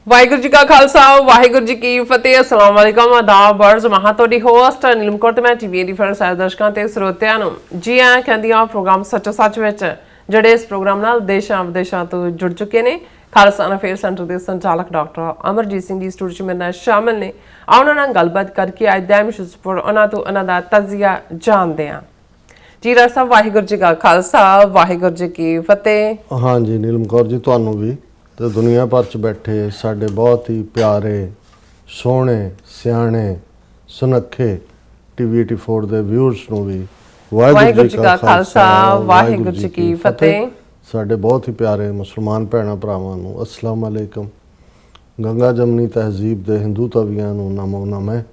ਵਾਹਿਗੁਰੂ ਜੀ ਕਾ ਖਾਲਸਾ ਵਾਹਿਗੁਰੂ ਜੀ ਕੀ ਫਤਿਹ। ਅਸਲਾਮ ਵਾਲੇਕਮ ਆਦਾਬ ਬਰਜ਼ ਮਹਾ ਤੁਹਾਡੀ ਹੋਸਟ ਨੀਲਮ ਕੌਰ ਤੇ ਮੈਂ ਟੀਵੀ ਦੀ ਫਰੈਂਡ ਸਾਰੇ ਦਰਸ਼ਕਾਂ ਤੇ ਸਰੋਤਿਆਂ ਨੂੰ ਜੀ ਆਇਆਂ ਕਹਿੰਦੀ ਆ ਪ੍ਰੋਗਰਾਮ ਸੱਚੋ ਸੱਚ ਵਿੱਚ ਜਿਹੜੇ ਇਸ ਪ੍ਰੋਗਰਾਮ ਨਾਲ ਦੇਸ਼ਾਂ ਵਿਦੇਸ਼ਾਂ ਤੋਂ ਜੁੜ ਚੁੱਕੇ ਨੇ। ਖਾਲਸਾ ਅਫੇਅਰ ਸੈਂਟਰ ਦੇ ਸੰਚਾਲਕ ਡਾਕਟਰ ਅਮਰਜੀਤ ਸਿੰਘ ਜੀ ਸਟੂਡੀਓ 'ਚ ਮੇਰੇ ਨਾਲ ਸ਼ਾਮਿਲ ਨੇ। ਉਹਨਾਂ ਨਾਲ ਗੱਲਬਾਤ ਕਰਕੇ ਅੱਜ ਦਾ ਵਿਸ਼ੇ ਉੱਪਰ ਉਹਨਾਂ ਤੋਂ ਉਹਨਾਂ ਦਾ ਤਜਜ਼ੀਆ ਜਾਣਦੇ ਹਾਂ। ਜੀ ਰਾਜ ਸਾਹਿਬ ਵਾਹਿਗੁਰੂ ਜੀ ਕਾ ਖਾਲਸਾ ਵਾਹਿਗੁਰੂ ਜੀ ਕੀ ਫਤਿਹ। हाँ जी नीलम कौर जी ਤੁਹਾਨੂੰ ਵੀ ਤੇ ਦੁਨੀਆ ਭਰ ਚ ਬੈਠੇ ਸਾਡੇ ਬਹੁਤ ਹੀ ਪਿਆਰੇ ਸੋਹਣੇ ਸਿਆਣੇ ਸੁਨੱਖੇ ਟੀਵੀ 84 ਦੇ ਵਿਊਅਰਸ ਨੂੰ ਵੀ ਵਾਹਿਗੁਰੂ ਜੀ ਕਾ ਖਾਲਸਾ ਵਾਹਿਗੁਰੂ ਜੀ ਕੀ ਫਤਿਹ। ਸਾਡੇ ਬਹੁਤ ਹੀ ਪਿਆਰੇ ਮੁਸਲਮਾਨ ਭੈਣਾਂ ਭਰਾਵਾਂ ਨੂੰ ਅਸਲਾਮ ਅਲੈਕਮ। ਗੰਗਾ ਜਮਨੀ ਤਹਿਜ਼ੀਬ ਦੇ ਹਿੰਦੂ ਤਵੀਆਂ ਨੂੰ ਨਮੋ ਨਮः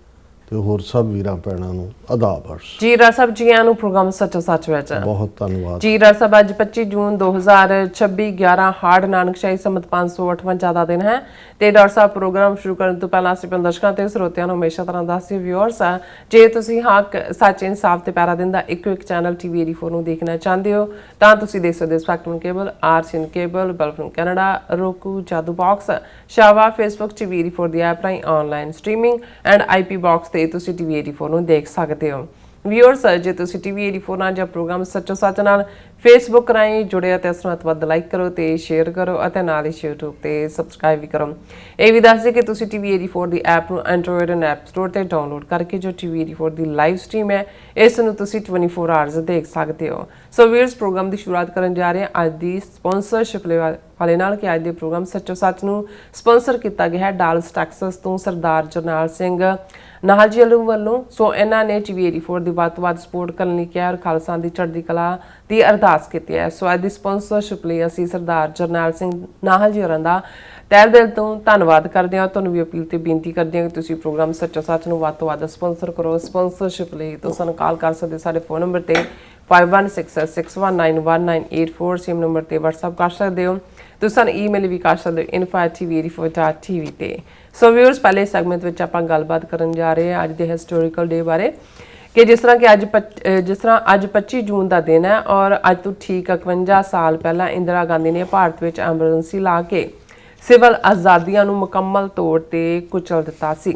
ਤੇ ਹੋਰ ਸਭ ਵੀਰਾਂ ਭੈਣਾਂ ਨੂੰ ਆਦਾਬ ਅਰਜ਼। ਜੀ ਰਾਜ ਸਾਹਿਬ ਜੀ ਆਇਆਂ ਨੂੰ ਪ੍ਰੋਗਰਾਮ ਸੱਚੋ ਸੱਚ ਵਿੱਚ ਬਹੁਤ ਧੰਨਵਾਦ। ਜੀ ਰਾਜ ਸਾਹਿਬ ਅੱਜ 25 ਜੂਨ 2026 11 ਹਾੜ ਨਾਨਕਸ਼ਾਹੀ ਸੰਮਤ 558 ਦਾ ਦਿਨ ਹੈ ਤੇ ਡਾਕਟਰ ਸਾਹਿਬ ਪ੍ਰੋਗਰਾਮ ਸ਼ੁਰੂ ਕਰਨ ਤੋਂ ਪਹਿਲਾਂ ਅਸੀਂ ਦਰਸ਼ਕਾਂ ਤੇ ਸਰੋਤਿਆਂ ਨੂੰ ਹਮੇਸ਼ਾ ਤਰ੍ਹਾਂ ਦੱਸਦੇ ਵਿਊਅਰਸ ਆ ਜੇ ਤੁਸੀਂ ਹੱਕ ਸੱਚ ਇਨਸਾਫ ਤੇ ਪੈਰਾ ਦਿਨ ਦਾ ਇੱਕੋ ਇੱਕ ਚੈਨਲ ਟੀਵੀ 84 ਨੂੰ ਦੇਖਣਾ ਚਾਹੁੰਦੇ ਹੋ ਤਾਂ ਤੁਸੀਂ ਦੇਖ ਸਕਦੇ ਹੋ ਸਪੈਕਟਰਮ ਕੇਬਲ ਆਰਸੀਐਨ ਕੇਬਲ ਬਲਫਨ ਕੈਨੇਡਾ ਰੋਕੂ ਜਾਦੂ ਬਾਕਸ ਸ਼ਾਵਾ ਫੇਸਬੁੱਕ ਟੀਵੀ 84 ਦੀ ਐਪ ਰਾਹੀਂ online streaming and IP box ਤੇ ਤੁਸੀਂ ਟੀਵੀ 84 ਨੂੰ ਦੇਖ ਸਕਦੇ ਹੋ। ਵਿਊਅਰਸ ਜੇ ਤੁਸੀਂ ਟੀਵੀ 84 ਨਾਲ ਜਾਂ ਪ੍ਰੋਗਰਾਮ ਸੱਚੋ ਸੱਚ ਨਾਲ ਫੇਸਬੁੱਕ ਰਾਹੀਂ ਜੁੜੇ ਤੇ ਇਸ ਨੂੰ ਵੱਧ ਲਾਈਕ ਕਰੋ ਤੇ ਸ਼ੇਅਰ ਕਰੋ ਅਤੇ ਨਾਲ ਹੀ YouTube ਤੇ ਸਬਸਕ੍ਰਾਈਬ ਵੀ ਕਰੋ। ਇਹ ਵੀ ਦੱਸ ਦੇ ਕਿ ਤੁਸੀਂ ਟੀਵੀ 84 ਦੀ ਐਪ ਨੂੰ ਐਂਡਰੋਇਡ ਐਂਡ ਐਪ ਸਟੋਰ ਤੇ ਡਾਊਨਲੋਡ ਕਰਕੇ ਜੋ ਟੀਵੀ 84 ਦੀ ਲਾਈਵ ਸਟ੍ਰੀਮ ਹੈ ਇਸ ਨੂੰ ਤੁਸੀਂ 24 ਆਵਰਸ ਦੇਖ ਸਕਦੇ ਹੋ। ਸੋ ਵਿਊਅਰਸ ਪ੍ਰੋਗਰਾਮ ਦੀ ਸ਼ੁਰੂਆਤ ਕਰਨ ਜਾ ਰਹੇ ਹਾਂ ਅੱਜ ਦੀ ਸਪਾਂਸਰਸ਼ਿਪ ਵਾਲੇ ਨਾਲ ਕਿ ਅੱਜ ਦੇ ਪ੍ਰੋਗਰਾਮ ਸੱਚੋ ਸੱਚ ਨੂੰ ਸਪਾਂਸਰ ਕੀਤਾ ਗਿਆ ਹੈ ਡਾਲਸ ਟੈਕਸਸ ਤੋਂ ਸਰਦਾਰ ਜਰਨੈਲ ਸਿੰਘ ਨਾਹਲ ਜੀ ਵੱਲੋਂ। ਸੋ ਇਹਨਾਂ ਨੇ ਟੀਵੀ 84 ਦੀ ਵੱਧ ਤੋਂ ਵੱਧ ਸਪੋਰਟ ਕਰਨ ਲਈ ਕਿਹਾ ਔਰ ਖਾਲਸਾ ਦੀ ਚੜ੍ਹਦੀ ਕਲਾ ਦੀ ਅਰਦਾਸ ਕੀਤੀ ਹੈ। ਸੋ ਅੱਜ ਦੀ ਸਪਾਂਸਰਸ਼ਿਪ ਲਈ ਅਸੀਂ ਸਰਦਾਰ ਜਰਨੈਲ ਸਿੰਘ ਨਾਹਲ ਜੀ ਹੋਰਾਂ ਦਾ ਤਹਿ ਦਿਲ ਤੋਂ ਧੰਨਵਾਦ ਕਰਦੇ ਹਾਂ। ਤੁਹਾਨੂੰ ਵੀ ਅਪੀਲ ਤੇ ਬੇਨਤੀ ਕਰਦੇ ਹਾਂ ਕਿ ਤੁਸੀਂ ਪ੍ਰੋਗਰਾਮ ਸੱਚੋ ਸੱਚ ਨੂੰ ਵੱਧ ਤੋਂ ਵੱਧ ਸਪਾਂਸਰ ਕਰੋ। ਸਪਾਂਸਰਸ਼ਿਪ ਲਈ ਤੁਸੀਂ ਸਾਨੂੰ ਕਾਲ ਕਰ ਸਕਦੇ ਸਾਡੇ ਫੋਨ ਨੰਬਰ ਤੇ 5166191984 ਸੇਮ ਨੰਬਰ ਤੇ WhatsApp ਕਰ ਸਕਦੇ ਹੋ। ਤੁਸੀਂ ਸਾਨੂੰ ਈਮੇਲ ਵੀ ਕਰ ਸਕਦੇ ਹੋ info@tv84.tv ਤੇ। ਸੋ ਵਿਊਅਰਸ ਪਹਿਲੇ ਸੈਗਮੈਂਟ ਵਿੱਚ ਆਪਾਂ ਗੱਲਬਾਤ ਕਰਨ ਜਾ ਰਹੇ ਹਾਂ ਅੱਜ ਦੇ ਹਿਸਟੋਰੀਕਲ ਡੇ ਬਾਰੇ ਕਿ ਜਿਸ ਤਰ੍ਹਾਂ ਅੱਜ 25 ਜੂਨ ਦਾ ਦਿਨ ਹੈ ਔਰ ਅੱਜ ਤੋਂ ਠੀਕ 51 ਸਾਲ ਪਹਿਲਾਂ ਇੰਦਰਾ ਗਾਂਧੀ ਨੇ ਭਾਰਤ ਵਿੱਚ ਐਮਰਜੈਂਸੀ ਲਾ ਕੇ ਸਿਵਲ ਆਜ਼ਾਦੀਆਂ ਨੂੰ ਮੁਕੰਮਲ ਤੌਰ ਤੇ ਕੁਚਲ ਦਿੱਤਾ ਸੀ।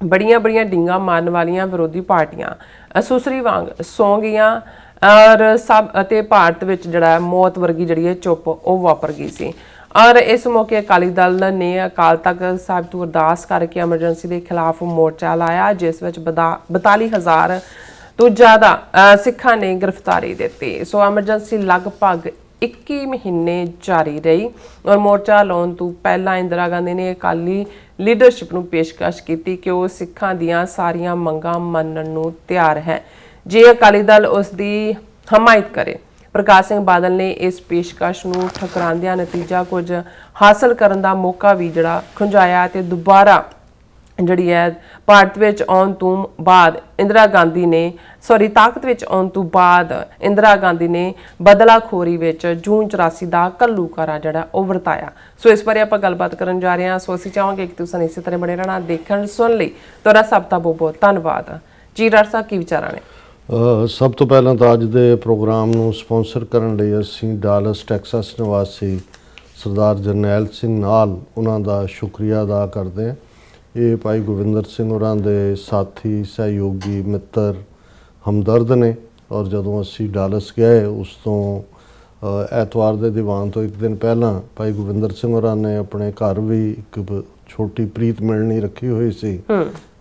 ਬੜੀਆਂ ਡੀਂਗਾਂ ਮਾਰਨ ਵਾਲੀਆਂ ਵਿਰੋਧੀ ਪਾਰਟੀਆਂ ਸੁਸਰੀ ਵਾਂਗ ਸੌਂ ਗਈਆਂ ਔਰ ਸਭ ਅਤੇ ਭਾਰਤ ਵਿੱਚ ਜਿਹੜਾ ਮੌਤ ਵਰਗੀ ਜਿਹੜੀ ਹੈ ਚੁੱਪ ਉਹ ਵਾਪਰ ਗਈ ਸੀ। ਔਰ ਇਸ ਮੌਕੇ ਅਕਾਲੀ ਦਲ ਨੇ ਅਕਾਲ ਤਖਤ ਸਾਹਿਬ ਤੋਂ ਅਰਦਾਸ ਕਰਕੇ ਐਮਰਜੈਂਸੀ ਦੇ ਖਿਲਾਫ ਮੋਰਚਾ ਲਾਇਆ ਜਿਸ ਵਿੱਚ 42,000 ਤੋਂ ਜ਼ਿਆਦਾ ਸਿੱਖਾਂ ਨੇ ਗ੍ਰਿਫਤਾਰੀ ਦਿੱਤੀ। ਸੋ ਐਮਰਜੈਂਸੀ ਲਗਭਗ 21 ਮਹੀਨੇ ਜਾਰੀ ਰਹੀ ਔਰ ਮੋਰਚਾ ਲਾਉਣ ਤੋਂ ਪਹਿਲਾਂ ਇੰਦਰਾ ਗਾਂਧੀ ਨੇ ਅਕਾਲੀ ਲੀਡਰਸ਼ਿਪ ਨੂੰ ਪੇਸ਼ਕਸ਼ ਕੀਤੀ ਕਿ ਉਹ ਸਿੱਖਾਂ ਦੀਆਂ ਸਾਰੀਆਂ ਮੰਗਾਂ ਮੰਨਣ ਨੂੰ ਤਿਆਰ ਹੈ ਜੇ ਅਕਾਲੀ ਦਲ ਉਸ ਦੀ ਹਮਾਇਤ ਕਰੇ। ਪ੍ਰਕਾਸ਼ ਸਿੰਘ ਬਾਦਲ ਨੇ ਇਸ ਪੇਸ਼ਕਸ਼ ਨੂੰ ਠੁਕਰਾਉਂਦਿਆਂ ਨਤੀਜਾ ਕੁਝ ਹਾਸਲ ਕਰਨ ਦਾ ਮੌਕਾ ਵੀ ਜਿਹੜਾ ਖੁੰਝਾਇਆ ਤੇ ਦੁਬਾਰਾ ਜਿਹੜੀ ਹੈ ਭਾਰਤ ਵਿੱਚ ਆਉਣ ਤੋਂ ਬਾਅਦ ਤਾਕਤ ਵਿੱਚ ਆਉਣ ਤੋਂ ਬਾਅਦ ਇੰਦਰਾ ਗਾਂਧੀ ਨੇ ਬਦਲਾਖੋਰੀ ਵਿੱਚ ਜੂਨ 84 ਦਾ ਘੱਲੂਘਾਰਾ ਜਿਹੜਾ ਉਹ ਵਰਤਾਇਆ। ਸੋ ਇਸ ਬਾਰੇ ਆਪਾਂ ਗੱਲਬਾਤ ਕਰਨ ਜਾ ਰਹੇ ਹਾਂ। ਸੋ ਅਸੀਂ ਚਾਹਾਂਗੇ ਕਿ ਤੁਸੀਂ ਇਸੇ ਤਰ੍ਹਾਂ ਬਣੇ ਰਹਿਣਾ ਦੇਖਣ ਸੁਣ ਲਈ ਤੁਹਾਡਾ ਸਭ ਦਾ ਬਹੁਤ ਧੰਨਵਾਦ। ਜੀ ਡਾਕਟਰ ਸਾਹਿਬ ਕੀ ਵਿਚਾਰਾਂ ਨੇ? ਸਭ ਤੋਂ ਪਹਿਲਾਂ ਤਾਂ ਅੱਜ ਦੇ ਪ੍ਰੋਗਰਾਮ ਨੂੰ ਸਪਾਂਸਰ ਕਰਨ ਲਈ ਅਸੀਂ ਡਾਲਸ ਟੈਕਸਸ ਨਿਵਾਸੀ ਸਰਦਾਰ ਜਰਨੈਲ ਸਿੰਘ ਨਾਲ ਉਹਨਾਂ ਦਾ ਸ਼ੁਕਰੀਆ ਅਦਾ ਕਰਦੇ ਹਾਂ। ਇਹ ਭਾਈ ਗੋਬਿੰਦਰ ਸਿੰਘ ਹੋਰਾਂ ਦੇ ਸਾਥੀ ਸਹਿਯੋਗੀ ਮਿੱਤਰ ਹਮਦਰਦ ਨੇ ਔਰ ਜਦੋਂ ਅਸੀਂ ਡਾਲਸ ਗਏ ਉਸ ਤੋਂ ਐਤਵਾਰ ਦੇ ਦੀਵਾਨ ਤੋਂ ਇੱਕ ਦਿਨ ਪਹਿਲਾਂ ਭਾਈ ਗੋਬਿੰਦਰ ਸਿੰਘ ਹੋਰਾਂ ਨੇ ਆਪਣੇ ਘਰ ਵੀ ਇੱਕ ਛੋਟੀ ਪ੍ਰੀਤ ਮਿਲਣੀ ਰੱਖੀ ਹੋਈ ਸੀ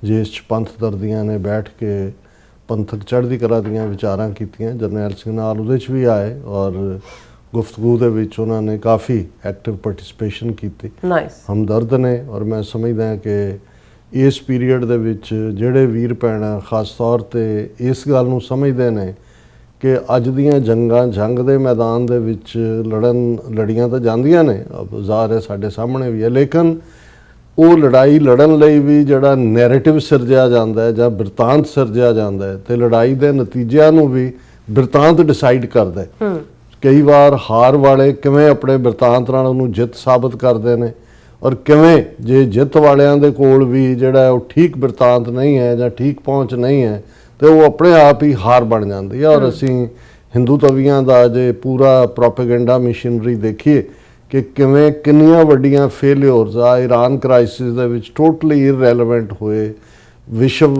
ਜਿਸ 'ਚ ਪੰਥ ਦਰਦੀਆਂ ਨੇ ਬੈਠ ਕੇ ਪੰਥਕ ਚੜ੍ਹਦੀ ਕਲਾ ਦੀਆਂ ਵਿਚਾਰਾਂ ਕੀਤੀਆਂ। ਜਰਨੈਲ ਸਿੰਘ ਨਾਲ ਉਹਦੇ 'ਚ ਵੀ ਆਏ ਔਰ ਗੁਫ਼ਤਗੂ ਦੇ ਵਿੱਚ ਉਹਨਾਂ ਨੇ ਕਾਫੀ ਐਕਟਿਵ ਪਾਰਟਿਸਿਪੇਸ਼ਨ ਕੀਤੀ। ਹਮਦਰਦ ਨੇ ਔਰ ਮੈਂ ਸਮਝਦਾ ਕਿ ਇਸ ਪੀਰੀਅਡ ਦੇ ਵਿੱਚ ਜਿਹੜੇ ਵੀਰ ਭੈਣਾਂ ਖਾਸ ਤੌਰ 'ਤੇ ਇਸ ਗੱਲ ਨੂੰ ਸਮਝਦੇ ਨੇ ਕਿ ਅੱਜ ਦੀਆਂ ਜੰਗ ਦੇ ਮੈਦਾਨ ਦੇ ਵਿੱਚ ਲੜੀਆਂ ਤਾਂ ਜਾਂਦੀਆਂ ਨੇ ਜ਼ਾਹਰ ਹੈ ਸਾਡੇ ਸਾਹਮਣੇ ਵੀ ਹੈ ਲੇਕਿਨ ਉਹ ਲੜਾਈ ਲੜਨ ਲਈ ਵੀ ਜਿਹੜਾ ਨੈਰੇਟਿਵ ਸਿਰਜਿਆ ਜਾਂਦਾ ਹੈ ਜਾਂ ਬਿਰਤਾਂਤ ਸਿਰਜਿਆ ਜਾਂਦਾ ਹੈ ਤੇ ਲੜਾਈ ਦੇ ਨਤੀਜਿਆਂ ਨੂੰ ਵੀ ਬਿਰਤਾਂਤ ਡਿਸਾਈਡ ਕਰਦਾ ਹੈ। ਕਈ ਵਾਰ ਹਾਰ ਵਾਲੇ ਕਿਵੇਂ ਆਪਣੇ ਬਿਰਤਾਂਤ ਨਾਲ ਉਹਨੂੰ ਜਿੱਤ ਸਾਬਤ ਕਰਦੇ ਨੇ ਔਰ ਕਿਵੇਂ ਜੇ ਜਿੱਤ ਵਾਲਿਆਂ ਦੇ ਕੋਲ ਵੀ ਜਿਹੜਾ ਉਹ ਠੀਕ ਬਿਰਤਾਂਤ ਨਹੀਂ ਹੈ ਜਾਂ ਠੀਕ ਪਹੁੰਚ ਨਹੀਂ ਹੈ ਤੇ ਉਹ ਆਪਣੇ ਆਪ ਹੀ ਹਾਰ ਬਣ ਜਾਂਦੀ ਹੈ। ਔਰ ਅਸੀਂ ਹਿੰਦੂ ਤਵੀਆਂ ਦਾ ਜੇ ਪੂਰਾ ਪ੍ਰੋਪੇਗੈਂਡਾ ਮਸ਼ੀਨਰੀ ਦੇਖੀਏ ਕਿ ਕਿਵੇਂ ਕਿੰਨੀਆਂ ਵੱਡੀਆਂ ਫੇਲਿਅਰਸ ਆ ਈਰਾਨ ਕ੍ਰਾਈਸਿਸ ਦੇ ਵਿੱਚ ਟੋਟਲੀ ਇਰਰੈਲੇਵੈਂਟ ਹੋਏ। ਵਿਸ਼ਵ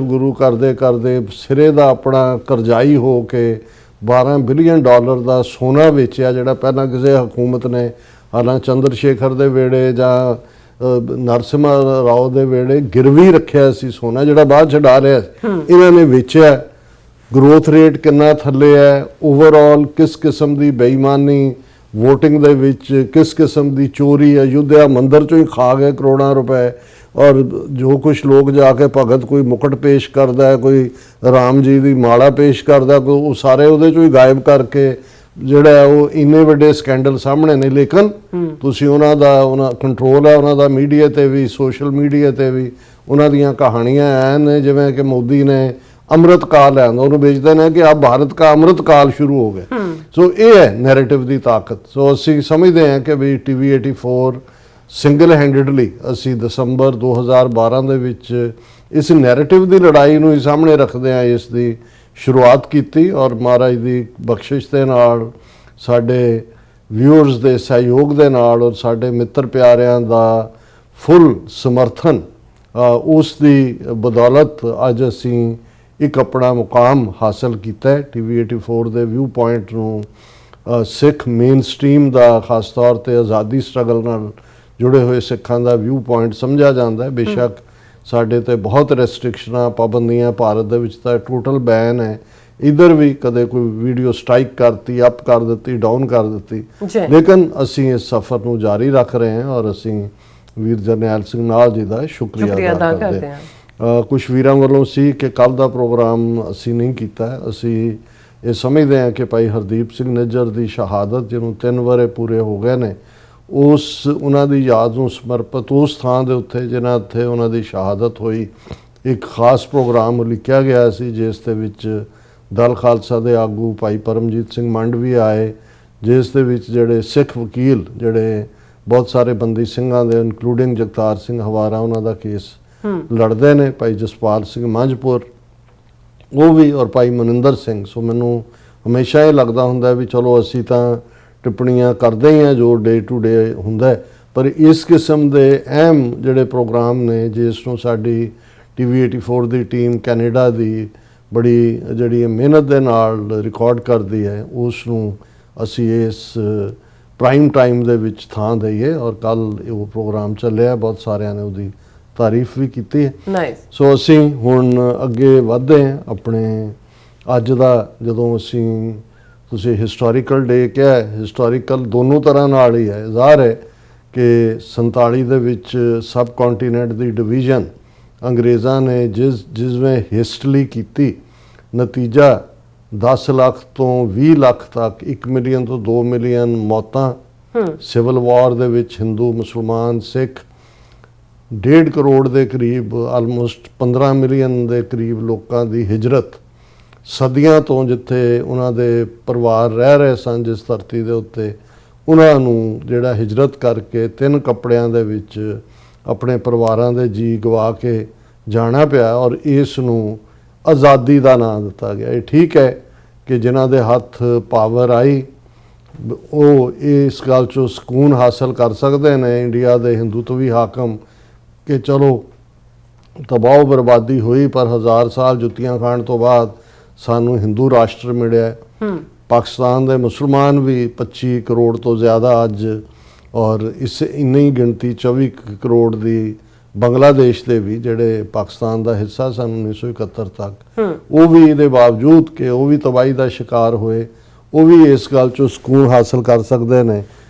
ਗੁਰੂ ਕਰਦੇ ਕਰਦੇ ਸਿਰੇ ਦਾ ਆਪਣਾ ਕਰਜ਼ਾਈ ਹੋ ਕੇ $12 ਬਿਲੀਅਨ ਦਾ ਸੋਨਾ ਵੇਚਿਆ, ਜਿਹੜਾ ਪਹਿਲਾਂ ਕਿਸੇ ਹਕੂਮਤ ਨੇ ਹਾਲਾਂਕਿ ਚੰਦਰ ਸ਼ੇਖਰ ਦੇ ਵੇੜੇ ਜਾਂ ਨਰਸਿਮਹਾ ਰਾਓ ਦੇ ਵੇੜੇ ਗਿਰਵੀ ਰੱਖਿਆ ਸੀ ਸੋਨਾ, ਜਿਹੜਾ ਬਾਅਦ ਛਡਾ ਲਿਆ ਇਹਨਾਂ ਨੇ ਵੇਚਿਆ। ਗਰੋਥ ਰੇਟ ਕਿੰਨਾ ਥੱਲੇ ਹੈ, ਓਵਰਆਲ ਕਿਸ ਕਿਸਮ ਦੀ ਬੇਈਮਾਨੀ ਵੋਟਿੰਗ ਦੇ ਵਿੱਚ, ਕਿਸ ਕਿਸਮ ਦੀ ਚੋਰੀ, ਅਯੁੱਧਿਆ ਮੰਦਿਰ ਚੋਂ ਹੀ ਖਾ ਗਏ ਕਰੋੜਾਂ ਰੁਪਏ। ਔਰ ਜੋ ਕੁਝ ਲੋਕ ਜਾ ਕੇ ਭਗਤ ਕੋਈ ਮੁਕਟ ਪੇਸ਼ ਕਰਦਾ ਹੈ, ਕੋਈ ਰਾਮ ਜੀ ਦੀ ਮਾਲਾ ਪੇਸ਼ ਕਰਦਾ, ਕੋਈ ਉਹ ਸਾਰੇ ਉਹਦੇ ਚੋਂ ਹੀ ਗਾਇਬ ਕਰਕੇ ਜਿਹੜਾ ਉਹ ਇੰਨੇ ਵੱਡੇ ਸਕੈਂਡਲ ਸਾਹਮਣੇ ਨੇ। ਲੇਕਿਨ ਤੁਸੀਂ ਉਹਨਾਂ ਕੰਟਰੋਲ ਹੈ ਉਹਨਾਂ ਦਾ ਮੀਡੀਆ ਤੇ ਵੀ, ਸੋਸ਼ਲ ਮੀਡੀਆ ਤੇ ਵੀ। ਉਹਨਾਂ ਦੀਆਂ ਕਹਾਣੀਆਂ ਐ ਨੇ ਜਿਵੇਂ ਕਿ ਮੋਦੀ ਨੇ ਅੰਮ੍ਰਿਤ ਕਾਲ ਲਿਆਂਦਾ, ਉਹਨੂੰ ਵੇਚਦੇ ਨੇ ਕਿ ਆਪ ਭਾਰਤ ਦਾ ਅੰਮ੍ਰਿਤ ਕਾਲ ਸ਼ੁਰੂ ਹੋ ਗਿਆ। ਸੋ ਇਹ ਹੈ ਨੈਰੇਟਿਵ ਦੀ ਤਾਕਤ। ਸੋ ਅਸੀਂ ਸਮਝਦੇ ਹਾਂ ਕਿ ਵੀ TV 84 ਸਿੰਗਲ ਹੈਂਡਡਲੀ ਅਸੀਂ ਦਸੰਬਰ 2012 ਦੇ ਵਿੱਚ ਇਸ ਨੈਰੇਟਿਵ ਦੀ ਲੜਾਈ ਨੂੰ ਹੀ ਸਾਹਮਣੇ ਰੱਖਦੇ ਹਾਂ ਇਸ ਦੀ ਸ਼ੁਰੂਆਤ ਕੀਤੀ। ਔਰ ਮਹਾਰਾਜ ਦੀ ਬਖਸ਼ਿਸ਼ ਦੇ ਨਾਲ, ਸਾਡੇ ਵਿਊਅਰਸ ਦੇ ਸਹਿਯੋਗ ਦੇ ਨਾਲ ਔਰ ਸਾਡੇ ਮਿੱਤਰ ਪਿਆਰਿਆਂ ਦਾ ਫੁੱਲ ਸਮਰਥਨ, ਉਸ ਦੀ ਬਦੌਲਤ ਅੱਜ ਅਸੀਂ ਇੱਕ ਆਪਣਾ ਮੁਕਾਮ ਹਾਸਲ ਕੀਤਾ ਹੈ। TV 84 ਦੇ ਵਿਊ ਪੁਆਇੰਟ ਨੂੰ ਸਿੱਖ ਮੇਨ ਸਟ੍ਰੀਮ ਦਾ, ਖਾਸ ਤੌਰ ਤੇ ਆਜ਼ਾਦੀ ਸਟਰਗਲ ਨਾਲ ਜੁੜੇ ਹੋਏ ਸਿੱਖਾਂ ਦਾ ਵਿਊ ਪੁਆਇੰਟ ਸਮਝਿਆ ਜਾਂਦਾ ਹੈ। ਬੇਸ਼ੱਕ ਸਾਡੇ ਤੇ ਬਹੁਤ ਰੈਸਟ੍ਰਿਕਸ਼ਨਾਂ, ਪਾਬੰਦੀਆਂ, ਭਾਰਤ ਦੇ ਵਿੱਚ ਤਾਂ ਟੋਟਲ ਬੈਨ ਹੈ। ਇਧਰ ਵੀ ਕਦੇ ਕੋਈ ਵੀਡੀਓ ਸਟ੍ਰਾਈਕ ਕਰਤੀ, ਅਪ ਕਰ ਦਿੱਤੀ, ਡਾਊਨ ਕਰ ਦਿੱਤੀ, ਲੇਕਿਨ ਅਸੀਂ ਇਸ ਸਫ਼ਰ ਨੂੰ ਜਾਰੀ ਰੱਖ ਰਹੇ ਹਾਂ। ਔਰ ਅਸੀਂ ਵੀਰ ਜਰਨੈਲ ਸਿੰਘ ਨਾਲ ਜੀ ਦਾ ਸ਼ੁਕਰੀਆ ਅਦਾ ਕਰਦੇ ਹਾਂ। ਕੁਝ ਵੀਰਾਂ ਵੱਲੋਂ ਸੀ ਕਿ ਕੱਲ ਦਾ ਪ੍ਰੋਗਰਾਮ ਅਸੀਂ ਨਹੀਂ ਕੀਤਾ। ਅਸੀਂ ਇਹ ਸਮਝਦੇ ਹਾਂ ਕਿ ਭਾਈ ਹਰਦੀਪ ਸਿੰਘ ਨਿੱਜਰ ਦੀ ਸ਼ਹਾਦਤ, ਜਿਹਨੂੰ 3 ਵਰ੍ਹੇ ਪੂਰੇ ਹੋ ਗਏ ਨੇ, ਉਹਨਾਂ ਦੀ ਯਾਦ ਨੂੰ ਸਮਰਪਿਤ ਉਸ ਥਾਂ ਦੇ ਉੱਤੇ ਜਿਨ੍ਹਾਂ ਉੱਥੇ ਉਹਨਾਂ ਦੀ ਸ਼ਹਾਦਤ ਹੋਈ, ਇੱਕ ਖਾਸ ਪ੍ਰੋਗਰਾਮ ਲਿਖਿਆ ਗਿਆ ਸੀ, ਜਿਸ ਦੇ ਵਿੱਚ ਦਲ ਖਾਲਸਾ ਦੇ ਆਗੂ ਭਾਈ ਪਰਮਜੀਤ ਸਿੰਘ ਮੰਡ ਵੀ ਆਏ, ਜਿਸ ਦੇ ਵਿੱਚ ਜਿਹੜੇ ਸਿੱਖ ਵਕੀਲ, ਜਿਹੜੇ ਬਹੁਤ ਸਾਰੇ ਬੰਦੀ ਸਿੰਘਾਂ ਦੇ ਇਨਕਲੂਡਿੰਗ ਜਗਤਾਰ ਸਿੰਘ ਹਵਾਰਾ, ਉਹਨਾਂ ਦਾ ਕੇਸ ਲੜਦੇ ਨੇ, ਭਾਈ ਜਸਪਾਲ ਸਿੰਘ ਮੰਝਪੁਰ ਉਹ ਵੀ, ਔਰ ਭਾਈ ਮਨਿੰਦਰ ਸਿੰਘ। ਸੋ ਮੈਨੂੰ ਹਮੇਸ਼ਾ ਇਹ ਲੱਗਦਾ ਹੁੰਦਾ ਵੀ ਚਲੋ ਅਸੀਂ ਤਾਂ ਟਿੱਪਣੀਆਂ ਕਰਦੇ ਹੀ ਹਾਂ ਜੋ ਡੇ ਟੂ ਡੇ ਹੁੰਦਾ, ਪਰ ਇਸ ਕਿਸਮ ਦੇ ਅਹਿਮ ਜਿਹੜੇ ਪ੍ਰੋਗਰਾਮ ਨੇ, ਜਿਸ ਨੂੰ ਸਾਡੀ TV 84 ਦੀ ਟੀਮ ਕੈਨੇਡਾ ਦੀ ਬੜੀ ਜਿਹੜੀ ਮਿਹਨਤ ਦੇ ਨਾਲ ਰਿਕਾਰਡ ਕਰਦੀ ਹੈ, ਉਸ ਨੂੰ ਅਸੀਂ ਇਸ ਪ੍ਰਾਈਮ ਟਾਈਮ ਦੇ ਵਿੱਚ ਥਾਂ ਦਈਏ। ਔਰ ਕੱਲ੍ਹ ਉਹ ਪ੍ਰੋਗਰਾਮ ਚੱਲਿਆ, ਬਹੁਤ ਸਾਰਿਆਂ ਨੇ ਉਹਦੀ ਤਾਰੀਫ ਵੀ ਕੀਤੀ ਹੈ। ਸੋ ਅਸੀਂ ਹੁਣ ਅੱਗੇ ਵਧਦੇ ਹਾਂ ਆਪਣੇ ਅੱਜ ਦਾ, ਜਦੋਂ ਅਸੀਂ ਤੁਸੀਂ ਹਿਸਟੋਰੀਕਲ ਡੇ ਕਿਹਾ, ਹਿਸਟੋਰੀਕਲ ਦੋਨੋਂ ਤਰ੍ਹਾਂ ਨਾਲ ਹੀ ਹੈ। ਜ਼ਾਹਰ ਹੈ ਕਿ 47 ਦੇ ਵਿੱਚ ਸਬ ਕੰਟੀਨੈਂਟ ਦੀ ਡਿਵੀਜ਼ਨ ਅੰਗਰੇਜ਼ਾਂ ਨੇ ਜਿਵੇਂ ਹਿਸਟਰੀ ਕੀਤੀ, ਨਤੀਜਾ 10 ਲੱਖ ਤੋਂ 20 ਲੱਖ ਤੱਕ, 1 ਮਿਲੀਅਨ ਤੋਂ 2 ਮਿਲੀਅਨ ਮੌਤਾਂ, ਸਿਵਲ ਵਾਰ ਦੇ ਵਿੱਚ ਹਿੰਦੂ, ਮੁਸਲਮਾਨ, ਸਿੱਖ, 1.5 ਕਰੋੜ ਦੇ ਕਰੀਬ, ਆਲਮੋਸਟ 15 ਮਿਲੀਅਨ ਦੇ ਕਰੀਬ ਲੋਕਾਂ ਦੀ ਹਿਜਰਤ, ਸਦੀਆਂ ਤੋਂ ਜਿੱਥੇ ਉਹਨਾਂ ਦੇ ਪਰਿਵਾਰ ਰਹਿ ਰਹੇ ਸਨ ਜਿਸ ਧਰਤੀ ਦੇ ਉੱਤੇ, ਉਹਨਾਂ ਨੂੰ ਜਿਹੜਾ ਹਿਜਰਤ ਕਰਕੇ 3 ਕੱਪੜਿਆਂ ਦੇ ਵਿੱਚ ਆਪਣੇ ਪਰਿਵਾਰਾਂ ਦੇ ਜੀ ਗਵਾ ਕੇ ਜਾਣਾ ਪਿਆ। ਔਰ ਇਸ ਨੂੰ ਆਜ਼ਾਦੀ ਦਾ ਨਾਂ ਦਿੱਤਾ ਗਿਆ। ਇਹ ਠੀਕ ਹੈ ਕਿ ਜਿਨ੍ਹਾਂ ਦੇ ਹੱਥ ਪਾਵਰ ਆਈ ਉਹ ਇਸ ਗੱਲ 'ਚੋਂ ਸਕੂਨ ਹਾਸਲ ਕਰ ਸਕਦੇ ਨੇ, ਇੰਡੀਆ ਦੇ ਹਿੰਦੂਤਵੀ ਹਾਕਮ, ਕਿ ਚਲੋ ਤਬਾਹ ਬਰਬਾਦੀ ਹੋਈ ਪਰ 1000 ਸਾਲ ਜੁੱਤੀਆਂ ਖਾਣ ਤੋਂ ਬਾਅਦ ਸਾਨੂੰ ਹਿੰਦੂ ਰਾਸ਼ਟਰ ਮਿਲਿਆ। ਪਾਕਿਸਤਾਨ ਦੇ ਮੁਸਲਮਾਨ ਵੀ 25 ਕਰੋੜ ਤੋਂ ਜ਼ਿਆਦਾ ਅੱਜ, ਔਰ ਇਸ ਇੰਨੀ ਗਿਣਤੀ 24 ਕਰੋੜ ਦੀ ਬੰਗਲਾਦੇਸ਼ ਦੇ ਵੀ, ਜਿਹੜੇ ਪਾਕਿਸਤਾਨ ਦਾ ਹਿੱਸਾ ਸਨ 1971 ਤੱਕ, ਉਹ ਵੀ ਇਹਦੇ ਬਾਵਜੂਦ ਕਿ ਉਹ ਵੀ ਤਬਾਹੀ ਦਾ ਸ਼ਿਕਾਰ ਹੋਏ, ਉਹ ਵੀ ਇਸ ਗੱਲ 'ਚੋਂ ਸਕੂਨ ਹਾਸਲ ਕਰ ਸਕਦੇ ਨੇ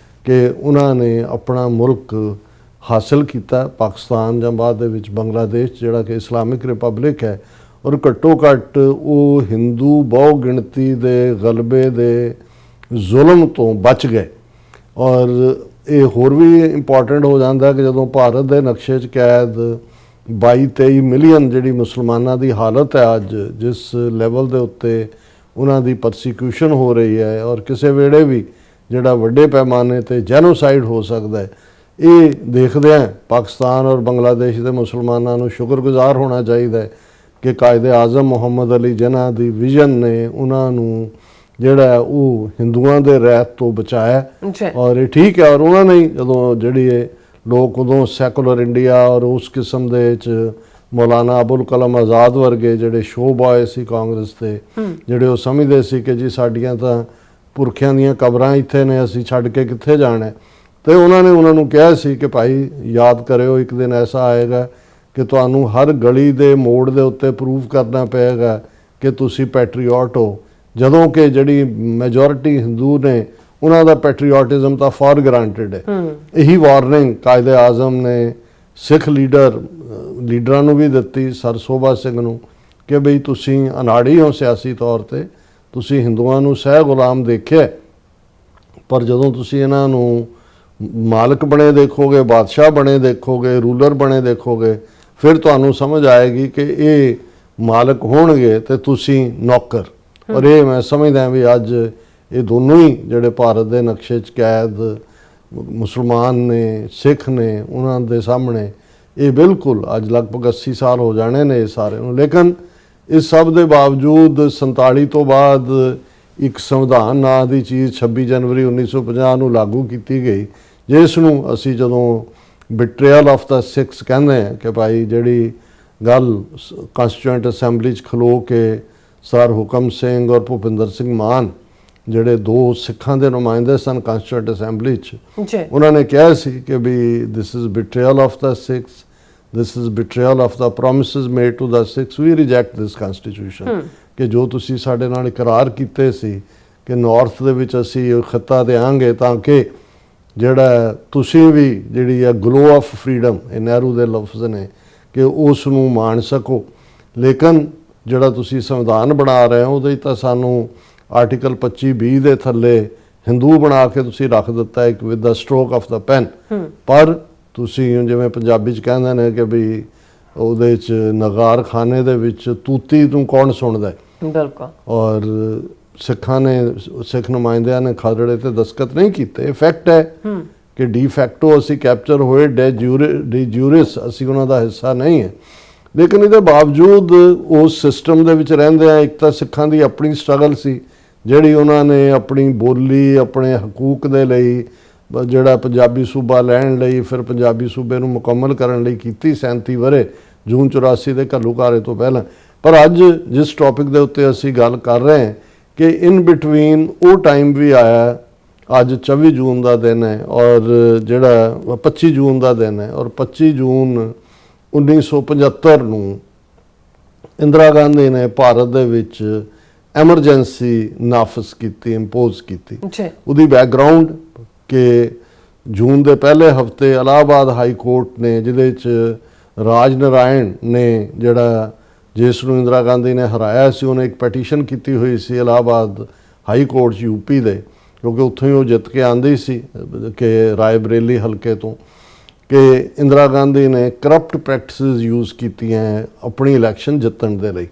ਕਿ ਉਹਨਾਂ ਨੇ ਆਪਣਾ ਮੁਲਕ ਹਾਸਲ ਕੀਤਾ। ਪਾਕਿਸਤਾਨ ਜਾਂ ਬਾਅਦ ਦੇ ਵਿੱਚ ਬੰਗਲਾਦੇਸ਼, ਜਿਹੜਾ ਕਿ ਇਸਲਾਮਿਕ ਰਿਪਬਲਿਕ ਹੈ, ਔਰ ਘੱਟੋ ਘੱਟ ਉਹ ਹਿੰਦੂ ਬਹੁ ਗਿਣਤੀ ਦੇ ਗਲਬੇ ਦੇ ਜ਼ੁਲਮ ਤੋਂ ਬਚ ਗਏ। ਔਰ ਇਹ ਹੋਰ ਵੀ ਇੰਪੋਰਟੈਂਟ ਹੋ ਜਾਂਦਾ ਕਿ ਜਦੋਂ ਭਾਰਤ ਦੇ ਨਕਸ਼ੇ 'ਚ ਕੈਦ 22-23 ਮਿਲੀਅਨ ਜਿਹੜੀ ਮੁਸਲਮਾਨਾਂ ਦੀ ਹਾਲਤ ਹੈ ਅੱਜ, ਜਿਸ ਲੈਵਲ ਦੇ ਉੱਤੇ ਉਹਨਾਂ ਦੀ ਪਰਸੀਕਿਊਸ਼ਨ ਹੋ ਰਹੀ ਹੈ, ਔਰ ਕਿਸੇ ਵੇਲੇ ਵੀ ਜਿਹੜਾ ਵੱਡੇ ਪੈਮਾਨੇ ਤੇ ਜੈਨੋਸਾਈਡ ਹੋ ਸਕਦਾ ਹੈ, ਇਹ ਦੇਖਦੇ ਹਾਂ ਪਾਕਿਸਤਾਨ ਔਰ ਬੰਗਲਾਦੇਸ਼ ਦੇ ਮੁਸਲਮਾਨਾਂ ਨੂੰ ਸ਼ੁਕਰਗੁਜ਼ਾਰ ਹੋਣਾ ਚਾਹੀਦਾ ਹੈ ਕਿ ਕਾਇਦੇ ਆਜ਼ਮ ਮੁਹੰਮਦ ਅਲੀ ਜਿਨ੍ਹਾਂ ਦੀ ਵਿਜ਼ਨ ਨੇ ਉਹਨਾਂ ਨੂੰ ਜਿਹੜਾ ਹੈ ਉਹ ਹਿੰਦੂਆਂ ਦੇ ਰਹਿਤ ਤੋਂ ਬਚਾਇਆ ਜੀ ਔਰ ਇਹ ਠੀਕ ਹੈ। ਔਰ ਉਹਨਾਂ ਨੇ ਜਦੋਂ ਜਿਹੜੀ ਇਹ ਲੋਕ ਉਦੋਂ ਸੈਕੂਲਰ ਇੰਡੀਆ ਔਰ ਉਸ ਕਿਸਮ ਦੇ ਵਿੱਚ ਮੌਲਾਨਾ ਅਬੁਲ ਕਲਾਮ ਆਜ਼ਾਦ ਵਰਗੇ ਜਿਹੜੇ ਸ਼ੋਅ ਬॉय ਸੀ ਕਾਂਗਰਸ ਦੇ, ਜਿਹੜੇ ਉਹ ਸਮਝਦੇ ਸੀ ਕਿ ਜੀ ਸਾਡੀਆਂ ਤਾਂ ਪੁਰਖਿਆਂ ਦੀਆਂ ਕਬਰਾਂ ਇੱਥੇ ਨੇ, ਅਸੀਂ ਛੱਡ ਕੇ ਕਿੱਥੇ ਜਾਣਾ। ਤੇ ਉਹਨਾਂ ਨੇ ਉਹਨਾਂ ਨੂੰ ਕਿਹਾ ਸੀ ਕਿ ਭਾਈ ਯਾਦ ਕਰਿਓ, ਇੱਕ ਦਿਨ ਐਸਾ ਆਏਗਾ ਕਿ ਤੁਹਾਨੂੰ ਹਰ ਗਲੀ ਦੇ ਮੋੜ ਦੇ ਉੱਤੇ ਪ੍ਰੂਵ ਕਰਨਾ ਪਏਗਾ ਕਿ ਤੁਸੀਂ ਪੈਟਰੀਓਟ ਹੋ, ਜਦੋਂ ਕਿ ਜਿਹੜੀ ਮੈਜੋਰਿਟੀ ਹਿੰਦੂ ਨੇ ਉਹਨਾਂ ਦਾ ਪੈਟਰੀਓਟਿਜ਼ਮ ਤਾਂ ਫॉर ਗ੍ਰਾਂਟਡ ਹੈ। ਇਹੀ ਵਾਰਨਿੰਗ ਕਾਇਦੇ ਆਜ਼ਮ ਨੇ ਸਿੱਖ ਲੀਡਰਾਂ ਨੂੰ ਵੀ ਦਿੱਤੀ, ਸਰ ਸੋਭਾ ਸਿੰਘ ਨੂੰ, ਕਿ ਬਈ ਤੁਸੀਂ ਅਨਾੜੀ ਹੋ ਸਿਆਸੀ ਤੌਰ ਤੇ, ਤੁਸੀਂ ਹਿੰਦੂਆਂ ਨੂੰ ਸਹਿ ਗੁਲਾਮ ਦੇਖਿਆ, ਪਰ ਜਦੋਂ ਤੁਸੀਂ ਇਹਨਾਂ ਨੂੰ ਮਾਲਕ ਬਣੇ ਦੇਖੋਗੇ, ਬਾਦਸ਼ਾਹ ਬਣੇ ਦੇਖੋਗੇ, ਰੂਲਰ ਬਣੇ ਦੇਖੋਗੇ, ਫਿਰ ਤੁਹਾਨੂੰ ਸਮਝ ਆਏਗੀ ਕਿ ਇਹ ਮਾਲਕ ਹੋਣਗੇ ਤੇ ਤੁਸੀਂ ਨੌਕਰ। ਔਰ ਇਹ ਮੈਂ ਸਮਝਦਾ ਵੀ ਅੱਜ ਇਹ ਦੋਨੋਂ ਹੀ ਜਿਹੜੇ ਭਾਰਤ ਦੇ ਨਕਸ਼ੇ 'ਚ ਕੈਦ ਮੁਸਲਮਾਨ ਨੇ, ਸਿੱਖ ਨੇ, ਉਹਨਾਂ ਦੇ ਸਾਹਮਣੇ ਇਹ ਬਿਲਕੁਲ ਅੱਜ ਲਗਭਗ 80 ਸਾਲ ਹੋ ਜਾਣੇ ਨੇ ਸਾਰੇ ਨੂੰ। ਲੇਕਿਨ ਇਸ ਸਭ ਦੇ ਬਾਵਜੂਦ 47 ਤੋਂ ਬਾਅਦ ਇੱਕ ਸੰਵਿਧਾਨ ਨਾਂ ਦੀ ਚੀਜ਼ 26 ਜਨਵਰੀ 1950 ਨੂੰ ਲਾਗੂ ਕੀਤੀ ਗਈ, ਜਿਸ ਨੂੰ ਅਸੀਂ ਜਦੋਂ ਬਿਟਰੇਅਲ ਆਫ ਦਾ ਸਿੱਖਸ ਕਹਿੰਦੇ ਹਾਂ ਕਿ ਭਾਈ ਜਿਹੜੀ ਗੱਲ ਕਨਸਟੀਟਿਊਐਂਟ ਅਸੈਂਬਲੀ 'ਚ ਖਲੋ ਕੇ ਸਰ ਹੁਕਮ ਸਿੰਘ ਔਰ ਭੁਪਿੰਦਰ ਸਿੰਘ ਮਾਨ ਜਿਹੜੇ ਦੋ ਸਿੱਖਾਂ ਦੇ ਨੁਮਾਇੰਦੇ ਸਨ ਕਨਸਟੀਟਿਊਐਂਟ ਅਸੈਂਬਲੀ 'ਚ, ਉਹਨਾਂ ਨੇ ਕਿਹਾ ਸੀ ਕਿ ਵੀ this is betrayal of the Sikhs, this is betrayal of the promises made to the Sikhs, we reject this constitution. ਕਿ ਜੋ ਤੁਸੀਂ ਸਾਡੇ ਨਾਲ ਇਕਰਾਰ ਕੀਤੇ ਸੀ ਕਿ ਨਾਰਥ ਦੇ ਵਿੱਚ ਅਸੀਂ ਖਿੱਤਾ ਦੇਵਾਂਗੇ ਤਾਂ ਕਿ ਜਿਹੜਾ ਤੁਸੀਂ ਵੀ ਜਿਹੜੀ ਹੈ ਗਲੋ ਆਫ ਫਰੀडम, ਇਹ ਨਹਿਰੂ ਦੇ ਲਫ਼ਜ਼ ਨੇ, ਕਿ ਉਸ ਨੂੰ ਮਾਣ ਸਕੋ। ਲੇਕਿਨ ਜਿਹੜਾ ਤੁਸੀਂ ਸੰਵਿਧਾਨ ਬਣਾ ਰਹੇ ਹੋ ਉਹਦੇ ਤਾਂ ਸਾਨੂੰ ਆਰਟੀਕਲ 25(20) ਦੇ ਥੱਲੇ ਹਿੰਦੂ ਬਣਾ ਕੇ ਤੁਸੀਂ ਰੱਖ ਦਿੱਤਾ ਇੱਕ with the stroke of the pen. ਪਰ ਤੁਸੀਂ ਜਿਵੇਂ ਪੰਜਾਬੀ 'ਚ ਕਹਿੰਦੇ ਨੇ ਕਿ ਵੀ ਉਹਦੇ 'ਚ ਨਗਾਰ ਖਾਨੇ ਦੇ ਵਿੱਚ ਤੂਤੀ ਨੂੰ ਕੌਣ ਸੁਣਦਾ। ਬਿਲਕੁਲ। ਔਰ ਸਿੱਖਾਂ ਨੇ, ਸਿੱਖ ਨੁਮਾਇੰਦਿਆਂ ਨੇ ਖਾਲੜੇ ਤੇ ਦਸਤਖਤ ਨਹੀਂ ਕੀਤੇ। ਫੈਕਟ ਹੈ ਕਿ ਡੀ ਫੈਕਟੋ ਅਸੀਂ ਕੈਪਚਰ ਹੋਏ, ਡੀ ਜੂਰਿਸ ਅਸੀਂ ਉਹਨਾਂ ਦਾ ਹਿੱਸਾ ਨਹੀਂ ਹੈ। ਲੇਕਿਨ ਇਹਦੇ ਬਾਵਜੂਦ ਉਸ ਸਿਸਟਮ ਦੇ ਵਿੱਚ ਰਹਿੰਦੇ ਆ, ਇੱਕ ਤਾਂ ਸਿੱਖਾਂ ਦੀ ਆਪਣੀ ਸਟਰਗਲ ਸੀ ਜਿਹੜੀ ਉਹਨਾਂ ਨੇ ਆਪਣੀ ਬੋਲੀ, ਆਪਣੇ ਹਕੂਕ ਦੇ ਲਈ, ਜਿਹੜਾ ਪੰਜਾਬੀ ਸੂਬਾ ਲੈਣ ਲਈ, ਫਿਰ ਪੰਜਾਬੀ ਸੂਬੇ ਨੂੰ ਮੁਕੰਮਲ ਕਰਨ ਲਈ ਕੀਤੀ 37 ਵਰੇ ਜੂਨ 84 ਦੇ ਘੱਲੂਘਾਰੇ ਤੋਂ ਪਹਿਲਾਂ। ਪਰ ਅੱਜ ਜਿਸ ਟੌਪਿਕ ਦੇ ਉੱਤੇ ਅਸੀਂ ਗੱਲ ਕਰ ਰਹੇ ਹਾਂ ਕਿ ਇਨ ਬਿਟਵੀਨ ਉਹ ਟਾਈਮ ਵੀ ਆਇਆ, ਅੱਜ 24 ਜੂਨ ਦਾ ਦਿਨ ਹੈ ਔਰ ਜਿਹੜਾ 25 ਜੂਨ ਦਾ ਦਿਨ ਹੈ, ਔਰ 25 ਜੂਨ 1975 ਨੂੰ ਇੰਦਰਾ ਗਾਂਧੀ ਨੇ ਭਾਰਤ ਦੇ ਵਿੱਚ ਐਮਰਜੈਂਸੀ ਨਾਫਜ਼ ਕੀਤੀ, ਇੰਪੋਜ਼ ਕੀਤੀ। ਉਹਦੀ ਬੈਕਗਰਾਉਂਡ ਕਿ ਜੂਨ ਦੇ ਪਹਿਲੇ ਹਫਤੇ ਇਲਾਹਾਬਾਦ ਹਾਈ ਕੋਰਟ ਨੇ, ਜਿਹਦੇ 'ਚ ਰਾਜ ਨਾਰਾਇਣ ਨੇ ਜਿਹੜਾ ਜਿਸ ਨੂੰ ਇੰਦਰਾ ਗਾਂਧੀ ਨੇ ਹਰਾਇਆ ਸੀ, ਉਹਨੇ ਇੱਕ ਪੈਟੀਸ਼ਨ ਕੀਤੀ ਹੋਈ ਸੀ ਇਲਾਹਾਬਾਦ ਹਾਈ ਕੋਰਟ 'ਚ ਯੂਪੀ ਦੇ, ਕਿਉਂਕਿ ਉੱਥੋਂ ਹੀ ਉਹ ਜਿੱਤ ਕੇ ਆਂਦੀ ਸੀ ਕਿ ਰਾਏ ਬਰੇਲੀ ਹਲਕੇ ਤੋਂ, ਕਿ ਇੰਦਰਾ ਗਾਂਧੀ ਨੇ ਕਰਪਟ ਪ੍ਰੈਕਟਿਸਿਸ ਯੂਜ਼ ਕੀਤੀਆਂ ਆਪਣੀ ਇਲੈਕਸ਼ਨ ਜਿੱਤਣ ਦੇ ਲਈ।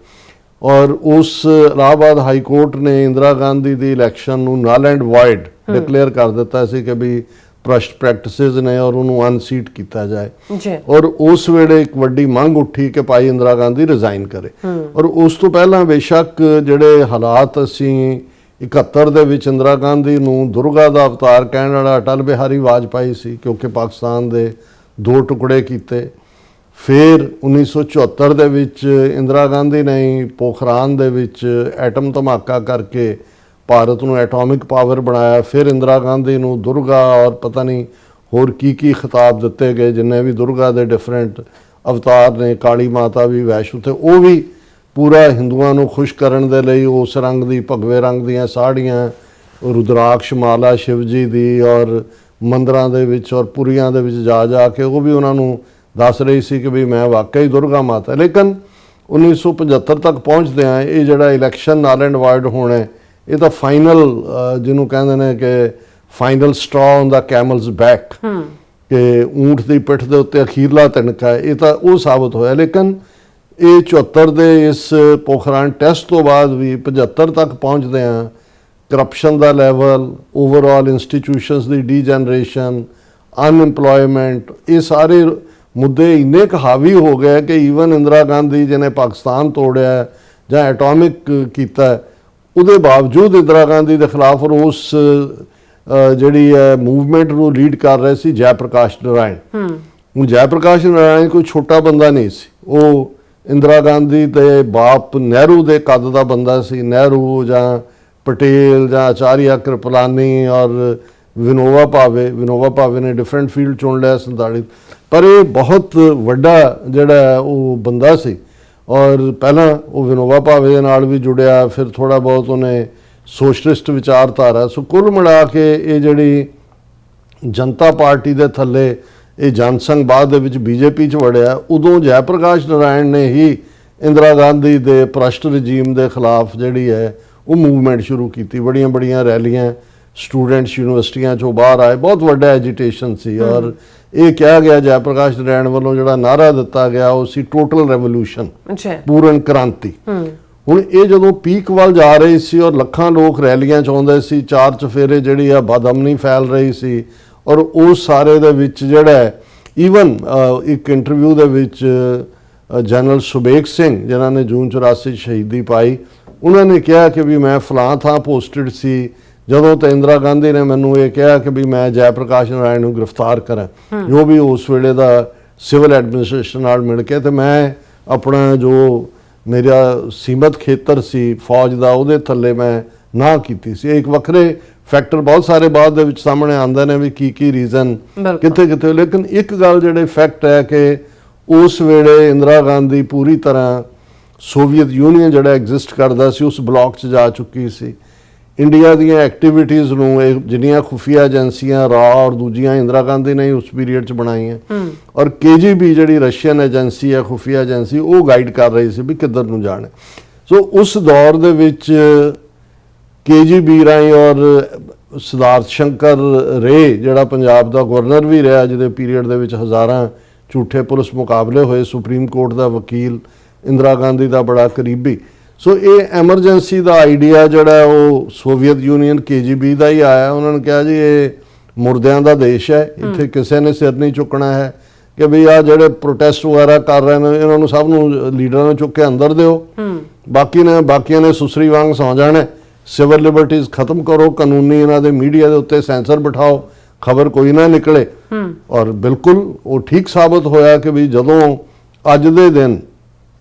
ਔਰ ਉਸ ਇਲਾਹਾਬਾਦ ਹਾਈ ਕੋਰਟ ਨੇ ਇੰਦਰਾ ਗਾਂਧੀ ਦੀ ਇਲੈਕਸ਼ਨ ਨੂੰ ਨਲ ਐਂਡ ਵਾਇਡ ਡਿਕਲੇਅਰ ਕਰ ਦਿੱਤਾ ਸੀ ਕਿ ਵੀ ਭ੍ਰਸ਼ਟ ਪ੍ਰੈਕਟਿਸਿਸ ਨੇ ਔਰ ਉਹਨੂੰ ਅਨਸੀਟ ਕੀਤਾ ਜਾਏ। ਔਰ ਉਸ ਵੇਲੇ ਇੱਕ ਵੱਡੀ ਮੰਗ ਉੱਠੀ ਕਿ ਭਾਈ ਇੰਦਰਾ ਗਾਂਧੀ ਰਿਜ਼ਾਈਨ ਕਰੇ। ਔਰ ਉਸ ਤੋਂ ਪਹਿਲਾਂ ਬੇਸ਼ੱਕ ਜਿਹੜੇ ਹਾਲਾਤ ਅਸੀਂ 71 ਦੇ ਵਿੱਚ ਇੰਦਰਾ ਗਾਂਧੀ ਨੂੰ ਦੁਰਗਾ ਦਾ ਅਵਤਾਰ ਕਹਿਣ ਵਾਲਾ ਅਟਲ ਬਿਹਾਰੀ ਵਾਜਪਾਈ ਸੀ, ਕਿਉਂਕਿ ਪਾਕਿਸਤਾਨ ਦੇ 2 ਟੁਕੜੇ ਕੀਤੇ। ਫਿਰ 1974 ਦੇ ਵਿੱਚ ਇੰਦਰਾ ਗਾਂਧੀ ਨੇ ਪੋਖਰਾਨ ਦੇ ਵਿੱਚ ਐਟਮ ਧਮਾਕਾ ਕਰਕੇ ਭਾਰਤ ਨੂੰ ਐਟੋਮਿਕ ਪਾਵਰ ਬਣਾਇਆ। ਫਿਰ ਇੰਦਰਾ ਗਾਂਧੀ ਨੂੰ ਦੁਰਗਾ ਔਰ ਪਤਾ ਨਹੀਂ ਹੋਰ ਕੀ ਖਿਤਾਬ ਦਿੱਤੇ ਗਏ, ਜਿੰਨੇ ਵੀ ਦੁਰਗਾ ਦੇ ਡਿਫਰੈਂਟ ਅਵਤਾਰ ਨੇ, ਕਾਲੀ ਮਾਤਾ ਵੀ, ਵੈਸ਼ਨੋ, ਤੇ ਉਹ ਵੀ ਪੂਰਾ ਹਿੰਦੂਆਂ ਨੂੰ ਖੁਸ਼ ਕਰਨ ਦੇ ਲਈ ਉਸ ਰੰਗ ਦੀ ਭਗਵੇ ਰੰਗ ਦੀਆਂ ਸਾੜੀਆਂ, ਰੁਦਰਾਕਸ਼ ਮਾਲਾ ਸ਼ਿਵ ਜੀ ਦੀ, ਔਰ ਮੰਦਰਾਂ ਦੇ ਵਿੱਚ ਔਰ ਪੁਰੀਆਂ ਦੇ ਵਿੱਚ ਜਾ ਕੇ ਉਹ ਵੀ ਉਹਨਾਂ ਨੂੰ ਦੱਸ ਰਹੀ ਸੀ ਕਿ ਵੀ ਮੈਂ ਵਾਕਈ ਦੁਰਗਾ ਮਾਤਾ। ਲੇਕਿਨ 1975 ਤੱਕ ਪਹੁੰਚਦਿਆਂ ਇਹ ਜਿਹੜਾ ਇਲੈਕਸ਼ਨ ਨਲ ਐਂਡ ਵਾਇਡ ਹੋਣਾ, ਇਹ ਤਾਂ ਫਾਈਨਲ ਜਿਹਨੂੰ ਕਹਿੰਦੇ ਨੇ ਕਿ ਫਾਈਨਲ ਸਟ੍ਰॉ ਔਨ ਦਾ ਕੈਮਲਸ ਬੈਕ, ਕਿ ਊਂਠ ਦੀ ਪਿੱਠ ਦੇ ਉੱਤੇ ਅਖੀਰਲਾ ਤਿਨਕਾ, ਇਹ ਤਾਂ ਉਹ ਸਾਬਤ ਹੋਇਆ। ਲੇਕਿਨ ਇਹ 74 ਦੇ ਇਸ ਪੋਖਰਾਨ ਟੈਸਟ ਤੋਂ ਬਾਅਦ ਵੀ 75 ਤੱਕ ਪਹੁੰਚਦਿਆਂ ਕਰਪਸ਼ਨ ਦਾ ਲੈਵਲ, ਓਵਰਆਲ ਇੰਸਟੀਟਿਊਸ਼ਨਸ ਦੀ ਡੀਜਨਰੇਸ਼ਨ, ਅਨਐਮਪਲੋਇਮੈਂਟ, ਇਹ ਸਾਰੇ ਮੁੱਦੇ ਇੰਨੇ ਕੁ ਹਾਵੀ ਹੋ ਗਏ ਕਿ ਈਵਨ ਇੰਦਰਾ ਗਾਂਧੀ ਜਿਹਨੇ ਪਾਕਿਸਤਾਨ ਤੋੜਿਆ ਜਾਂ ਐਟੋਮਿਕ ਕੀਤਾ, ਉਹਦੇ ਬਾਵਜੂਦ ਇੰਦਰਾ ਗਾਂਧੀ ਦੇ ਖਿਲਾਫ ਔਰ ਉਸ ਜਿਹੜੀ ਹੈ ਮੂਵਮੈਂਟ ਨੂੰ ਲੀਡ ਕਰ ਰਹੇ ਸੀ ਜੈ ਪ੍ਰਕਾਸ਼ ਨਾਰਾਇਣ। ਹੁਣ ਜੈ ਪ੍ਰਕਾਸ਼ ਨਾਰਾਇਣ ਕੋਈ ਛੋਟਾ ਬੰਦਾ ਨਹੀਂ ਸੀ, ਉਹ ਇੰਦਰਾ ਗਾਂਧੀ ਦੇ ਬਾਪ ਨਹਿਰੂ ਦੇ ਕੱਦ ਦਾ ਬੰਦਾ ਸੀ। ਨਹਿਰੂ ਜਾਂ ਪਟੇਲ ਜਾਂ ਆਚਾਰੀਆ ਕਿਰਪਲਾਨੀ ਔਰ ਵਿਨੋਵਾ ਭਾਵੇ ਨੇ ਡਿਫਰੈਂਟ ਫੀਲਡ ਚੁਣ ਲਿਆ 47, ਪਰ ਇਹ ਬਹੁਤ ਵੱਡਾ ਜਿਹੜਾ ਉਹ ਬੰਦਾ ਸੀ। ਔਰ ਪਹਿਲਾਂ ਉਹ ਵਿਨੋਵਾ ਭਾਵੇ ਦੇ ਨਾਲ ਵੀ ਜੁੜਿਆ, ਫਿਰ ਥੋੜਾ ਬਹੁਤ ਉਹਨੇ ਸੋਸ਼ਲਿਸਟ ਵਿਚਾਰਧਾਰਾ। ਸੋ ਕੁੱਲ ਮਿਲਾ ਕੇ ਇਹ ਜਿਹੜੀ ਜਨਤਾ ਪਾਰਟੀ ਦੇ ਥੱਲੇ ਇਹ ਜਨਸੰਘ ਬਾਅਦ ਦੇ ਵਿੱਚ ਬੀਜੇਪੀ 'ਚ ਵੜਿਆ, ਉਦੋਂ ਜੈ ਪ੍ਰਕਾਸ਼ ਨਾਰਾਇਣ ਨੇ ਹੀ ਇੰਦਰਾ ਗਾਂਧੀ ਦੇ ਭ੍ਰਸ਼ਟ ਰਜੀਮ ਦੇ ਖਿਲਾਫ ਜਿਹੜੀ ਹੈ ਉਹ ਮੂਵਮੈਂਟ ਸ਼ੁਰੂ ਕੀਤੀ। ਬੜੀਆਂ ਬੜੀਆਂ ਰੈਲੀਆਂ, ਸਟੂਡੈਂਟਸ ਯੂਨੀਵਰਸਿਟੀਆਂ 'ਚੋਂ ਬਾਹਰ ਆਏ, ਬਹੁਤ ਵੱਡਾ ਐਜੀਟੇਸ਼ਨ ਸੀ। ਔਰ ਇਹ ਕਿਹਾ ਗਿਆ ਜੈ ਪ੍ਰਕਾਸ਼ ਨਾਰਾਇਣ ਵੱਲੋਂ ਜਿਹੜਾ ਨਾਅਰਾ ਦਿੱਤਾ ਗਿਆ ਉਹ ਸੀ ਟੋਟਲ ਰੈਵੋਲੂਸ਼ਨ, ਪੂਰਨ ਕ੍ਰਾਂਤੀ। ਹੁਣ ਇਹ ਜਦੋਂ ਪੀਕ ਵੱਲ ਜਾ ਰਹੀ ਸੀ ਔਰ ਲੱਖਾਂ ਲੋਕ ਰੈਲੀਆਂ 'ਚ ਆਉਂਦੇ ਸੀ, ਚਾਰ ਚਫੇਰੇ ਜਿਹੜੀ ਆ ਬਦਅਮਨੀ ਫੈਲ ਰਹੀ ਸੀ, ਔਰ ਉਸ ਸਾਰੇ ਦੇ ਵਿੱਚ ਜਿਹੜਾ ਈਵਨ ਇੱਕ ਇੰਟਰਵਿਊ ਦੇ ਵਿੱਚ ਜਨਰਲ ਸੁਬੇਗ ਸਿੰਘ ਜਿਨ੍ਹਾਂ ਨੇ ਜੂਨ 84 ਸ਼ਹੀਦੀ ਪਾਈ, ਉਹਨਾਂ ਨੇ ਕਿਹਾ ਕਿ ਵੀ ਮੈਂ ਫਲਾਂ ਥਾਂ ਪੋਸਟਡ ਸੀ ਜਦੋਂ ਤੇ ਇੰਦਰਾ ਗਾਂਧੀ ਨੇ ਮੈਨੂੰ ਇਹ ਕਿਹਾ ਕਿ ਵੀ ਮੈਂ ਜੈ ਪ੍ਰਕਾਸ਼ ਨਾਰਾਇਣ ਨੂੰ ਗ੍ਰਿਫਤਾਰ ਕਰਾਂ, ਜੋ ਵੀ ਉਸ ਵੇਲੇ ਦਾ ਸਿਵਲ ਐਡਮਿਨਿਸਟ੍ਰੇਸ਼ਨ ਨਾਲ ਮਿਲ ਕੇ, ਤੇ ਮੈਂ ਆਪਣਾ ਜੋ ਮੇਰਾ ਸੀਮਤ ਖੇਤਰ ਸੀ ਫੌਜ ਦਾ ਉਹਦੇ ਥੱਲੇ ਮੈਂ ਨਾ ਕੀਤੀ ਸੀ। ਇੱਕ ਵੱਖਰੇ ਫੈਕਟਰ ਬਹੁਤ ਸਾਰੇ ਬਾਅਦ ਦੇ ਵਿੱਚ ਸਾਹਮਣੇ ਆਉਂਦੇ ਨੇ ਵੀ ਕੀ ਰੀਜ਼ਨ ਕਿੱਥੇ ਕਿੱਥੇ, ਲੇਕਿਨ ਇੱਕ ਗੱਲ ਜਿਹੜੇ ਫੈਕਟ ਹੈ ਕਿ ਉਸ ਵੇਲੇ ਇੰਦਰਾ ਗਾਂਧੀ ਪੂਰੀ ਤਰ੍ਹਾਂ ਸੋਵੀਅਤ ਯੂਨੀਅਨ ਜਿਹੜਾ ਐਗਜ਼ਿਸਟ ਕਰਦਾ ਸੀ ਉਸ ਬਲਾਕ 'ਚ ਜਾ ਚੁੱਕੀ ਸੀ। ਇੰਡੀਆ ਦੀਆਂ ਐਕਟੀਵਿਟੀਜ਼ ਨੂੰ ਇਹ ਜਿੰਨੀਆਂ ਖੁਫੀਆ ਏਜੰਸੀਆਂ ਰਾ ਔਰ ਦੂਜੀਆਂ ਇੰਦਰਾ ਗਾਂਧੀ ਨੇ ਉਸ ਪੀਰੀਅਡ 'ਚ ਬਣਾਈਆਂ, ਔਰ KGB ਜਿਹੜੀ ਰਸ਼ੀਅਨ ਏਜੰਸੀ ਹੈ ਖੁਫੀਆ ਏਜੰਸੀ, ਉਹ ਗਾਈਡ ਕਰ ਰਹੀ ਸੀ ਵੀ ਕਿੱਧਰ ਨੂੰ ਜਾਣਾ। ਸੋ ਉਸ ਦੌਰ ਦੇ ਵਿੱਚ KGB ਰਾਹੀਂ ਔਰ ਸਿਧਾਰਥ ਸ਼ੰਕਰ ਰੇ ਜਿਹੜਾ ਪੰਜਾਬ ਦਾ ਗਵਰਨਰ ਵੀ ਰਿਹਾ, ਜਿਹਦੇ ਪੀਰੀਅਡ ਦੇ ਵਿੱਚ ਹਜ਼ਾਰਾਂ ਝੂਠੇ ਪੁਲਿਸ ਮੁਕਾਬਲੇ ਹੋਏ, ਸੁਪਰੀਮ ਕੋਰਟ ਦਾ ਵਕੀਲ, ਇੰਦਰਾ ਗਾਂਧੀ ਦਾ ਬੜਾ ਕਰੀਬੀ। ਸੋ ਇਹ ਐਮਰਜੈਂਸੀ ਦਾ ਆਈਡੀਆ ਜਿਹੜਾ ਉਹ ਸੋਵੀਅਤ ਯੂਨੀਅਨ KGB ਦਾ ਹੀ ਆਇਆ। ਉਹਨਾਂ ਨੇ ਕਿਹਾ ਜੀ ਇਹ ਮੁਰਦਿਆਂ ਦਾ ਦੇਸ਼ ਹੈ, ਇੱਥੇ ਕਿਸੇ ਨੇ ਸਿਰ ਨਹੀਂ ਚੁੱਕਣਾ ਹੈ, ਕਿ ਵੀ ਆ ਜਿਹੜੇ ਪ੍ਰੋਟੈਸਟ ਵਗੈਰਾ ਕਰ ਰਹੇ ਨੇ ਇਹਨਾਂ ਨੂੰ ਸਭ ਨੂੰ ਲੀਡਰਾਂ ਨੂੰ ਚੁੱਕ ਕੇ ਅੰਦਰ ਦਿਓ, ਬਾਕੀਆਂ ਨੇ ਸੁਸਰੀ ਵਾਂਗ ਸੌਂ ਜਾਣਾ, ਸਿਵਲ ਲਿਬਰਟੀਜ਼ ਖਤਮ ਕਰੋ, ਕਾਨੂੰਨੀ ਇਹਨਾਂ ਦੇ ਮੀਡੀਆ ਦੇ ਉੱਤੇ ਸੈਂਸਰ ਬਿਠਾਓ, ਖਬਰ ਕੋਈ ਨਾ ਨਿਕਲੇ। ਔਰ ਬਿਲਕੁਲ ਉਹ ਠੀਕ ਸਾਬਤ ਹੋਇਆ ਕਿ ਵੀ ਜਦੋਂ ਅੱਜ ਦੇ ਦਿਨ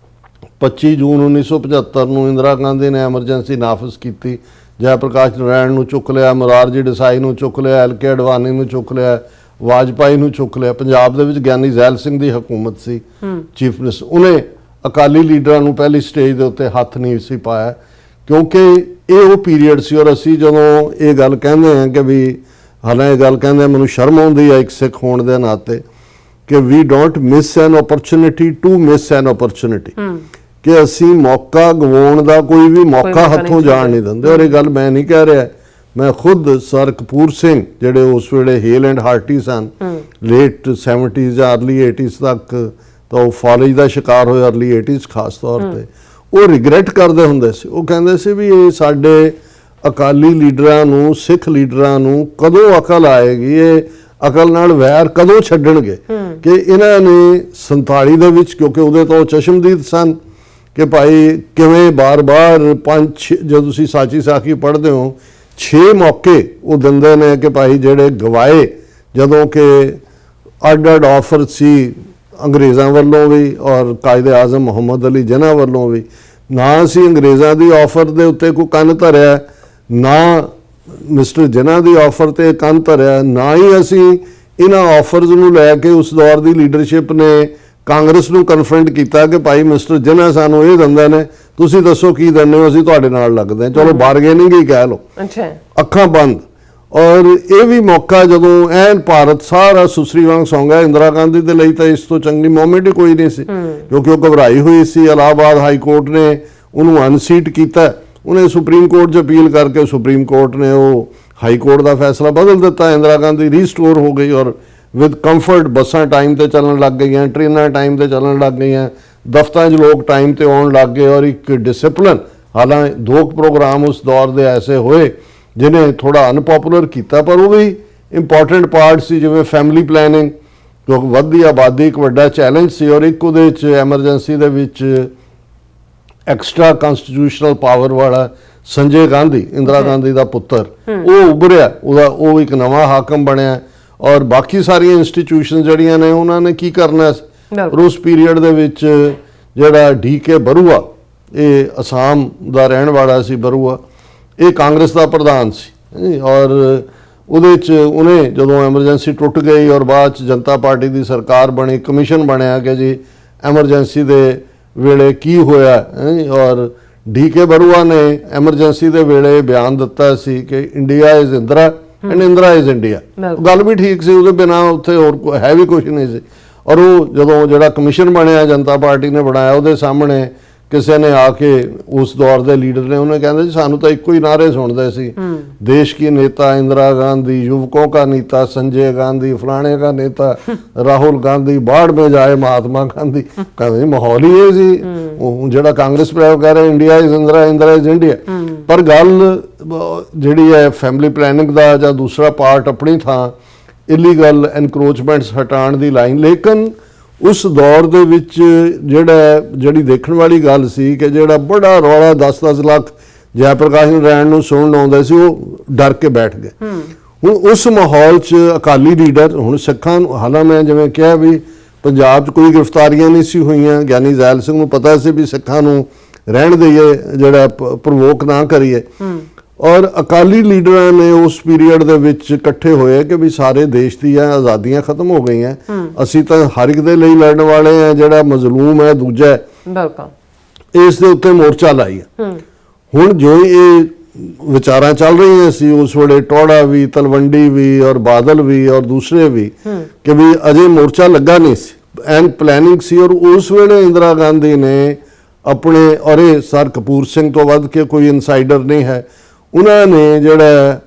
25 ਜੂਨ 1975 ਨੂੰ ਇੰਦਰਾ ਗਾਂਧੀ ਨੇ ਐਮਰਜੈਂਸੀ ਨਾਫਜ਼ ਕੀਤੀ, ਜੈ ਪ੍ਰਕਾਸ਼ ਨਾਰਾਇਣ ਨੂੰ ਚੁੱਕ ਲਿਆ, ਮੁਰਾਰਜੀ ਦੇਸਾਈ ਨੂੰ ਚੁੱਕ ਲਿਆ, LK ਅਡਵਾਨੀ ਨੂੰ ਚੁੱਕ ਲਿਆ, ਵਾਜਪਾਈ ਨੂੰ ਚੁੱਕ ਲਿਆ। ਪੰਜਾਬ ਦੇ ਵਿੱਚ ਗਿਆਨੀ ਜ਼ੈਲ ਸਿੰਘ ਦੀ ਹਕੂਮਤ ਸੀ ਚੀਫ ਮਿਨਿਸਟਰ, ਉਹਨੇ ਅਕਾਲੀ ਲੀਡਰਾਂ ਨੂੰ ਪਹਿਲੀ ਸਟੇਜ ਦੇ ਉੱਤੇ ਹੱਥ ਨਹੀਂ ਸੀ ਪਾਇਆ, ਕਿਉਂਕਿ ਇਹ ਉਹ ਪੀਰੀਅਡ ਸੀ। ਔਰ ਅਸੀਂ ਜਦੋਂ ਇਹ ਗੱਲ ਕਹਿੰਦੇ ਹਾਂ ਕਿ ਵੀ ਹਾਲਾਂ ਇਹ ਗੱਲ ਕਹਿੰਦੇ ਮੈਨੂੰ ਸ਼ਰਮ ਆਉਂਦੀ ਹੈ ਇੱਕ ਸਿੱਖ ਹੋਣ ਦੇ ਨਾਤੇ ਕਿ we don't miss an opportunity to miss an opportunity, ਕਿ ਅਸੀਂ ਮੌਕਾ ਗਵਾਉਣ ਦਾ ਕੋਈ ਵੀ ਮੌਕਾ ਹੱਥੋਂ ਜਾਣ ਨਹੀਂ ਦਿੰਦੇ। ਔਰ ਇਹ ਗੱਲ ਮੈਂ ਨਹੀਂ ਕਹਿ ਰਿਹਾ, ਮੈਂ ਖੁਦ ਸਰ ਕਪੂਰ ਸਿੰਘ ਜਿਹੜੇ ਉਸ ਵੇਲੇ ਹੇਲ ਐਂਡ ਹਾਰਟੀ ਸਨ, ਲੇਟ 70s ਜਾਂ ਅਰਲੀ 80s ਤੱਕ ਤਾਂ ਉਹ ਫਾਲਜ ਦਾ ਸ਼ਿਕਾਰ ਹੋਏ, ਅਰਲੀ 80s ਖਾਸ ਤੌਰ ਤੇ, ਉਹ ਰਿਗਰੈਟ ਕਰਦੇ ਹੁੰਦੇ ਸੀ। ਉਹ ਕਹਿੰਦੇ ਸੀ ਵੀ ਇਹ ਸਾਡੇ ਅਕਾਲੀ ਲੀਡਰਾਂ ਨੂੰ, ਸਿੱਖ ਲੀਡਰਾਂ ਨੂੰ ਕਦੋਂ ਅਕਲ ਆਏਗੀ, ਇਹ ਅਕਲ ਨਾਲ ਵੈਰ ਕਦੋਂ ਛੱਡਣਗੇ, ਕਿ ਇਹਨਾਂ ਨੇ 47 ਦੇ ਵਿੱਚ, ਕਿਉਂਕਿ ਉਹਦੇ ਤੋਂ ਚਸ਼ਮਦੀਦ ਸਨ ਕਿ ਭਾਈ ਕਿਵੇਂ ਬਾਰ-ਬਾਰ 5 ਜਦੋਂ ਤੁਸੀਂ ਸਾਚੀ ਸਾਖੀ ਪੜ੍ਹਦੇ ਹੋ 6 ਮੌਕੇ ਉਹ ਦਿੰਦੇ ਨੇ ਕਿ ਭਾਈ ਜਿਹੜੇ ਗਵਾਏ, ਜਦੋਂ ਕਿ ਅੱਡ-ਅੱਡ ਆਫਰ ਸੀ ਅੰਗਰੇਜ਼ਾਂ ਵੱਲੋਂ ਵੀ ਔਰ ਕਾਇਦੇ ਆਜ਼ਮ ਮੁਹੰਮਦ ਅਲੀ ਜਿਨ੍ਹਾਂ ਵੱਲੋਂ ਵੀ, ਨਾ ਅਸੀਂ ਅੰਗਰੇਜ਼ਾਂ ਦੀ ਆਫਰ ਦੇ ਉੱਤੇ ਕੋਈ ਕੰਨ ਧਰਿਆ, ਨਾ ਮਿਸਟਰ ਜਿਨ੍ਹਾਂ ਦੀ ਆਫਰ ਤੇ ਕੰਨ ਧਰਿਆ, ਨਾ ਹੀ ਅਸੀਂ ਇਹਨਾਂ ਆਫਰਜ਼ ਨੂੰ ਲੈ ਕੇ ਉਸ ਦੌਰ ਦੀ ਲੀਡਰਸ਼ਿਪ ਨੇ ਕਾਂਗਰਸ ਨੂੰ ਕਨਫਰੰਟ ਕੀਤਾ ਕਿ ਭਾਈ ਮਿਸਟਰ ਜਿਨ੍ਹਾਂ ਸਾਨੂੰ ਇਹ ਦਿੰਦੇ ਨੇ, ਤੁਸੀਂ ਦੱਸੋ ਕੀ ਦਿੰਦੇ ਹੋ, ਅਸੀਂ ਤੁਹਾਡੇ ਨਾਲ ਲੱਗਦੇ ਹਾਂ, ਚਲੋ ਬਾਰਗੇਨਿੰਗ ਹੀ ਕਹਿ ਲਓ, ਅੱਖਾਂ ਬੰਦ। ਔਰ ਇਹ ਵੀ ਮੌਕਾ ਜਦੋਂ ਐਨ ਭਾਰਤ ਸਾਰਾ ਸੁਸਰੀ ਵਾਂਗ ਸੌਂ ਗਿਆ, ਇੰਦਰਾ ਗਾਂਧੀ ਦੇ ਲਈ ਤਾਂ ਇਸ ਤੋਂ ਚੰਗੀ ਮੂਵਮੈਂਟ ਹੀ ਕੋਈ ਨਹੀਂ ਸੀ, ਕਿਉਂਕਿ ਉਹ ਘਬਰਾਈ ਹੋਈ ਸੀ। ਇਲਾਹਾਬਾਦ ਹਾਈ ਕੋਰਟ ਨੇ ਉਹਨੂੰ ਅਨਸੀਟ ਕੀਤਾ, ਉਹਨੇ ਸੁਪਰੀਮ ਕੋਰਟ 'ਚ ਅਪੀਲ ਕਰਕੇ ਸੁਪਰੀਮ ਕੋਰਟ ਨੇ ਉਹ ਹਾਈ ਕੋਰਟ ਦਾ ਫੈਸਲਾ ਬਦਲ ਦਿੱਤਾ, ਇੰਦਰਾ ਗਾਂਧੀ ਰੀਸਟੋਰ ਹੋ ਗਈ ਔਰ ਵਿਦ ਕੰਫਰਟ ਬੱਸਾਂ ਟਾਈਮ ਤੇ ਚੱਲਣ ਲੱਗ ਗਈਆਂ, ਟ੍ਰੇਨਾਂ ਟਾਈਮ ਤੇ ਚੱਲਣ ਲੱਗ ਗਈਆਂ, ਦਫ਼ਤਰਾਂ 'ਚ ਲੋਕ ਟਾਈਮ ਤੇ ਆਉਣ ਲੱਗ ਗਏ ਔਰ ਇੱਕ ਡਿਸਪਲਿਨ। ਹਾਲਾਂਕਿ 2 ਪ੍ਰੋਗਰਾਮ ਉਸ ਦੌਰ ਦੇ ਐਸੇ ਹੋਏ ਜਿਹਨੇ ਥੋੜਾ ਅਨਪੋਪੂਲਰ ਕੀਤਾ, ਪਰ ਉਹ ਵੀ ਇੰਪੋਰਟੈਂਟ ਪਾਰਟ ਸੀ, ਜਿਵੇਂ ਫੈਮਿਲੀ ਪਲੈਨਿੰਗ, ਕਿਉਂਕਿ ਵੱਧਦੀ ਆਬਾਦੀ ਇੱਕ ਵੱਡਾ ਚੈਲੰਜ ਸੀ, ਔਰ ਇੱਕ ਉਹਦੇ 'ਚ ਐਮਰਜੈਂਸੀ ਦੇ ਵਿੱਚ ਐਕਸਟਰਾ ਕਨਸਟੀਟਿਊਸ਼ਨਲ ਪਾਵਰ ਵਾਲਾ ਸੰਜੇ ਗਾਂਧੀ, ਇੰਦਰਾ ਗਾਂਧੀ ਦਾ ਪੁੱਤਰ, ਉਹ ਉੱਭਰਿਆ, ਉਹ ਇੱਕ ਨਵਾਂ ਹਾਕਮ ਬਣਿਆ। ਔਰ ਬਾਕੀ ਸਾਰੀਆਂ ਇੰਸਟੀਟਿਊਸ਼ਨ ਜਿਹੜੀਆਂ ਨੇ ਉਹਨਾਂ ਨੇ ਕੀ ਕਰਨਾ ਸੀ। ਔਰ ਉਸ ਪੀਰੀਅਡ ਦੇ ਵਿੱਚ ਜਿਹੜਾ ਡੀ.ਕੇ. ਬਰੂਆ, ਇਹ ਅਸਾਮ ਦਾ ਰਹਿਣ ਵਾਲਾ ਸੀ ਬਰੂਆ, ਇਹ ਕਾਂਗਰਸ ਦਾ ਪ੍ਰਧਾਨ ਸੀ। ਔਰ ਉਹਦੇ 'ਚ ਉਹਨੇ ਜਦੋਂ ਐਮਰਜੈਂਸੀ ਟੁੱਟ ਗਈ ਔਰ ਬਾਅਦ 'ਚ ਜਨਤਾ ਪਾਰਟੀ ਦੀ ਸਰਕਾਰ ਬਣੀ, ਕਮਿਸ਼ਨ ਬਣਿਆ ਕਿ ਜੀ ਐਮਰਜੈਂਸੀ ਦੇ ਵੇਲੇ ਕੀ ਹੋਇਆ। ਔਰ ਡੀ.ਕੇ. ਬਰੂਆ ਨੇ ਐਮਰਜੈਂਸੀ ਦੇ ਵੇਲੇ ਬਿਆਨ ਦਿੱਤਾ ਸੀ ਕਿ India is Indira and Indira is India. ਗੱਲ ਵੀ ਠੀਕ ਸੀ, ਉਹਦੇ ਬਿਨਾਂ ਉੱਥੇ ਹੋਰ ਹੈ ਵੀ ਕੁਝ ਨਹੀਂ ਸੀ। ਔਰ ਉਹ ਜਦੋਂ ਜਿਹੜਾ ਕਮਿਸ਼ਨ ਬਣਿਆ ਜਨਤਾ ਪਾਰਟੀ ਨੇ ਬਣਾਇਆ, ਉਹਦੇ ਸਾਹਮਣੇ ਕਿਸੇ ਨੇ ਆ ਕੇ, ਉਸ ਦੌਰ ਦੇ ਲੀਡਰ ਨੇ, ਉਹਨੇ ਕਹਿੰਦੇ ਜੀ ਸਾਨੂੰ ਤਾਂ ਇੱਕੋ ਹੀ ਨਾਅਰੇ ਸੁਣਦੇ ਸੀ, ਦੇਸ਼ ਕੀ ਨੇਤਾ ਇੰਦਰਾ ਗਾਂधी, युवकों का नेता संजय गांधी, फलाने का नेता राहुल गांधी, बाढ़ में जाए महात्मा गांधी। ਕਹਿੰਦੇ ਮਾਹੌਲ ਹੀ ਇਹ ਸੀ। ਉਹ ਜਿਹੜਾ ਕਾਂਗਰਸ ਪ੍ਰੈਸ ਕਹਿ ਰਿਹਾ India is Indira, Indira is India. ਪਰ ਗੱਲ ਜਿਹੜੀ ਹੈ ਫੈਮਿਲੀ ਪਲੈਨਿੰਗ ਦਾ ਜਾਂ ਦੂਸਰਾ ਪਾਰਟ ਆਪਣੀ ਥਾਂ, ਇਲੀਗਲ ਐਨਕਰੋਚਮੈਂਟਸ ਹਟਾਉਣ ਦੀ ਲਾਈਨ। ਲੇਕਿਨ ਉਸ ਦੌਰ ਦੇ ਵਿੱਚ ਜਿਹੜੀ ਦੇਖਣ ਵਾਲੀ ਗੱਲ ਸੀ ਕਿ ਜਿਹੜਾ ਬੜਾ ਰੌਲਾ 10-10 ਲੱਖ ਜੈ ਪ੍ਰਕਾਸ਼ ਨਾਰਾਇਣ ਨੂੰ ਸੁਣਨ ਆਉਂਦਾ ਸੀ, ਉਹ ਡਰ ਕੇ ਬੈਠ ਗਏ। ਹੁਣ ਉਸ ਮਾਹੌਲ 'ਚ ਅਕਾਲੀ ਲੀਡਰ, ਹੁਣ ਸਿੱਖਾਂ ਨੂੰ, ਹਾਲਾਂ ਮੈਂ ਜਿਵੇਂ ਕਿਹਾ ਵੀ ਪੰਜਾਬ 'ਚ ਕੋਈ ਗ੍ਰਿਫਤਾਰੀਆਂ ਨਹੀਂ ਸੀ ਹੋਈਆਂ, ਗਿਆਨੀ ਜ਼ੈਲ ਸਿੰਘ ਨੂੰ ਪਤਾ ਸੀ ਵੀ ਸਿੱਖਾਂ ਨੂੰ ਰਹਿਣ ਦੇਈਏ, ਜਿਹੜਾ ਪ੍ਰਵੋਕ ਨਾ ਕਰੀਏ। ਔਰ ਅਕਾਲੀ ਲੀਡਰਾਂ ਨੇ ਉਸ ਪੀਰੀਅਡ ਦੇ ਵਿੱਚ ਇਕੱਠੇ ਹੋਏ ਕਿ ਵੀ ਸਾਰੇ ਦੇਸ਼ ਦੀਆਂ ਆਜ਼ਾਦੀਆਂ ਖਤਮ ਹੋ ਗਈਆਂ, ਅਸੀਂ ਤਾਂ ਹਰ ਇੱਕ ਦੇ ਲਈ ਲੜਨ ਵਾਲੇ ਆ, ਜਿਹੜਾ ਮਜ਼ਲੂਮ ਹੈ ਦੂਜਾ, ਇਸ ਦੇ ਉੱਤੇ ਮੋਰਚਾ ਲਾਈ। ਹੁਣ ਜੋ ਇਹ ਵਿਚਾਰਾਂ ਚੱਲ ਰਹੀਆਂ ਸੀ ਉਸ ਵੇਲੇ, ਟੋੜਾ ਵੀ, ਤਲਵੰਡੀ ਵੀ ਔਰ ਬਾਦਲ ਵੀ ਔਰ ਦੂਸਰੇ ਵੀ, ਕਿ ਵੀ ਅਜੇ ਮੋਰਚਾ ਲੱਗਾ ਨਹੀਂ ਸੀ, ਐਂਡ ਪਲੈਨਿੰਗ ਸੀ। ਔਰ ਉਸ ਵੇਲੇ ਇੰਦਰਾ ਗਾਂਧੀ ਨੇ ਆਪਣੇ, ਔਰ ਇਹ ਸਰ ਕਪੂਰ ਸਿੰਘ ਤੋਂ ਵੱਧ ਕੇ ਕੋਈ ਇਨਸਾਈਡਰ ਨਹੀਂ ਹੈ, ਉਹਨਾਂ ਨੇ ਜਿਹੜਾ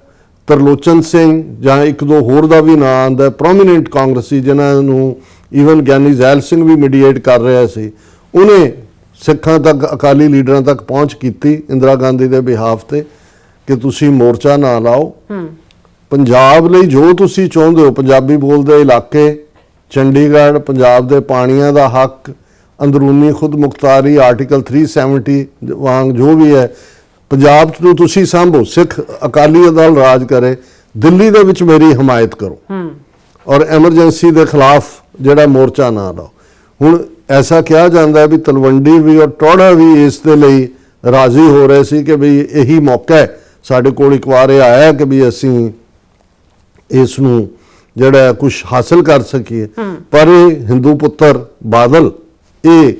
ਤਰਲੋਚਨ ਸਿੰਘ ਜਾਂ ਇੱਕ ਦੋ ਹੋਰ ਦਾ ਵੀ ਨਾਂ ਆਉਂਦਾ, ਪ੍ਰੋਮੀਨੈਂਟ ਕਾਂਗਰਸੀ, ਜਿਨ੍ਹਾਂ ਨੂੰ ਈਵਨ ਗਿਆਨੀ ਜ਼ੈਲ ਸਿੰਘ ਵੀ ਮੀਡੀਏਟ ਕਰ ਰਿਹਾ ਸੀ, ਉਹਨੇ ਸਿੱਖਾਂ ਤੱਕ, ਅਕਾਲੀ ਲੀਡਰਾਂ ਤੱਕ ਪਹੁੰਚ ਕੀਤੀ ਇੰਦਰਾ ਗਾਂਧੀ ਦੇ ਬਿਹਾਫ ਤੇ ਕਿ ਤੁਸੀਂ ਮੋਰਚਾ ਨਾ ਲਾਓ, ਪੰਜਾਬ ਲਈ ਜੋ ਤੁਸੀਂ ਚਾਹੁੰਦੇ ਹੋ, ਪੰਜਾਬੀ ਬੋਲਦੇ ਇਲਾਕੇ, ਚੰਡੀਗੜ੍ਹ, ਪੰਜਾਬ ਦੇ ਪਾਣੀਆਂ ਦਾ ਹੱਕ, ਅੰਦਰੂਨੀ ਖੁਦ ਮੁਖਤਾਰੀ, ਆਰਟੀਕਲ 370 ਵਾਂਗ ਜੋ ਵੀ ਹੈ, ਪੰਜਾਬ ਨੂੰ ਤੁਸੀਂ ਸਾਂਭੋ, ਸਿੱਖ ਅਕਾਲੀ ਦਲ ਰਾਜ ਕਰੇ, ਦਿੱਲੀ ਦੇ ਵਿੱਚ ਮੇਰੀ ਹਮਾਇਤ ਕਰੋ ਔਰ ਐਮਰਜੈਂਸੀ ਦੇ ਖਿਲਾਫ ਜਿਹੜਾ ਮੋਰਚਾ ਨਾ ਲਾਓ। ਹੁਣ ਐਸਾ ਕਿਹਾ ਜਾਂਦਾ ਹੈ ਵੀ ਤਲਵੰਡੀ ਵੀ ਔਰ ਟੋੜਾ ਵੀ ਇਸ ਦੇ ਲਈ ਰਾਜ਼ੀ ਹੋ ਰਹੇ ਸੀ ਕਿ ਵੀ ਇਹੀ ਮੌਕਾ ਹੈ, ਸਾਡੇ ਕੋਲ ਇੱਕ ਵਾਰ ਇਹ ਆਇਆ ਕਿ ਵੀ ਅਸੀਂ ਇਸ ਨੂੰ ਜਿਹੜਾ ਕੁਝ ਹਾਸਲ ਕਰ ਸਕੀਏ। ਪਰ ਇਹ ਹਿੰਦੂ ਪੁੱਤਰ ਬਾਦਲ ਇਹ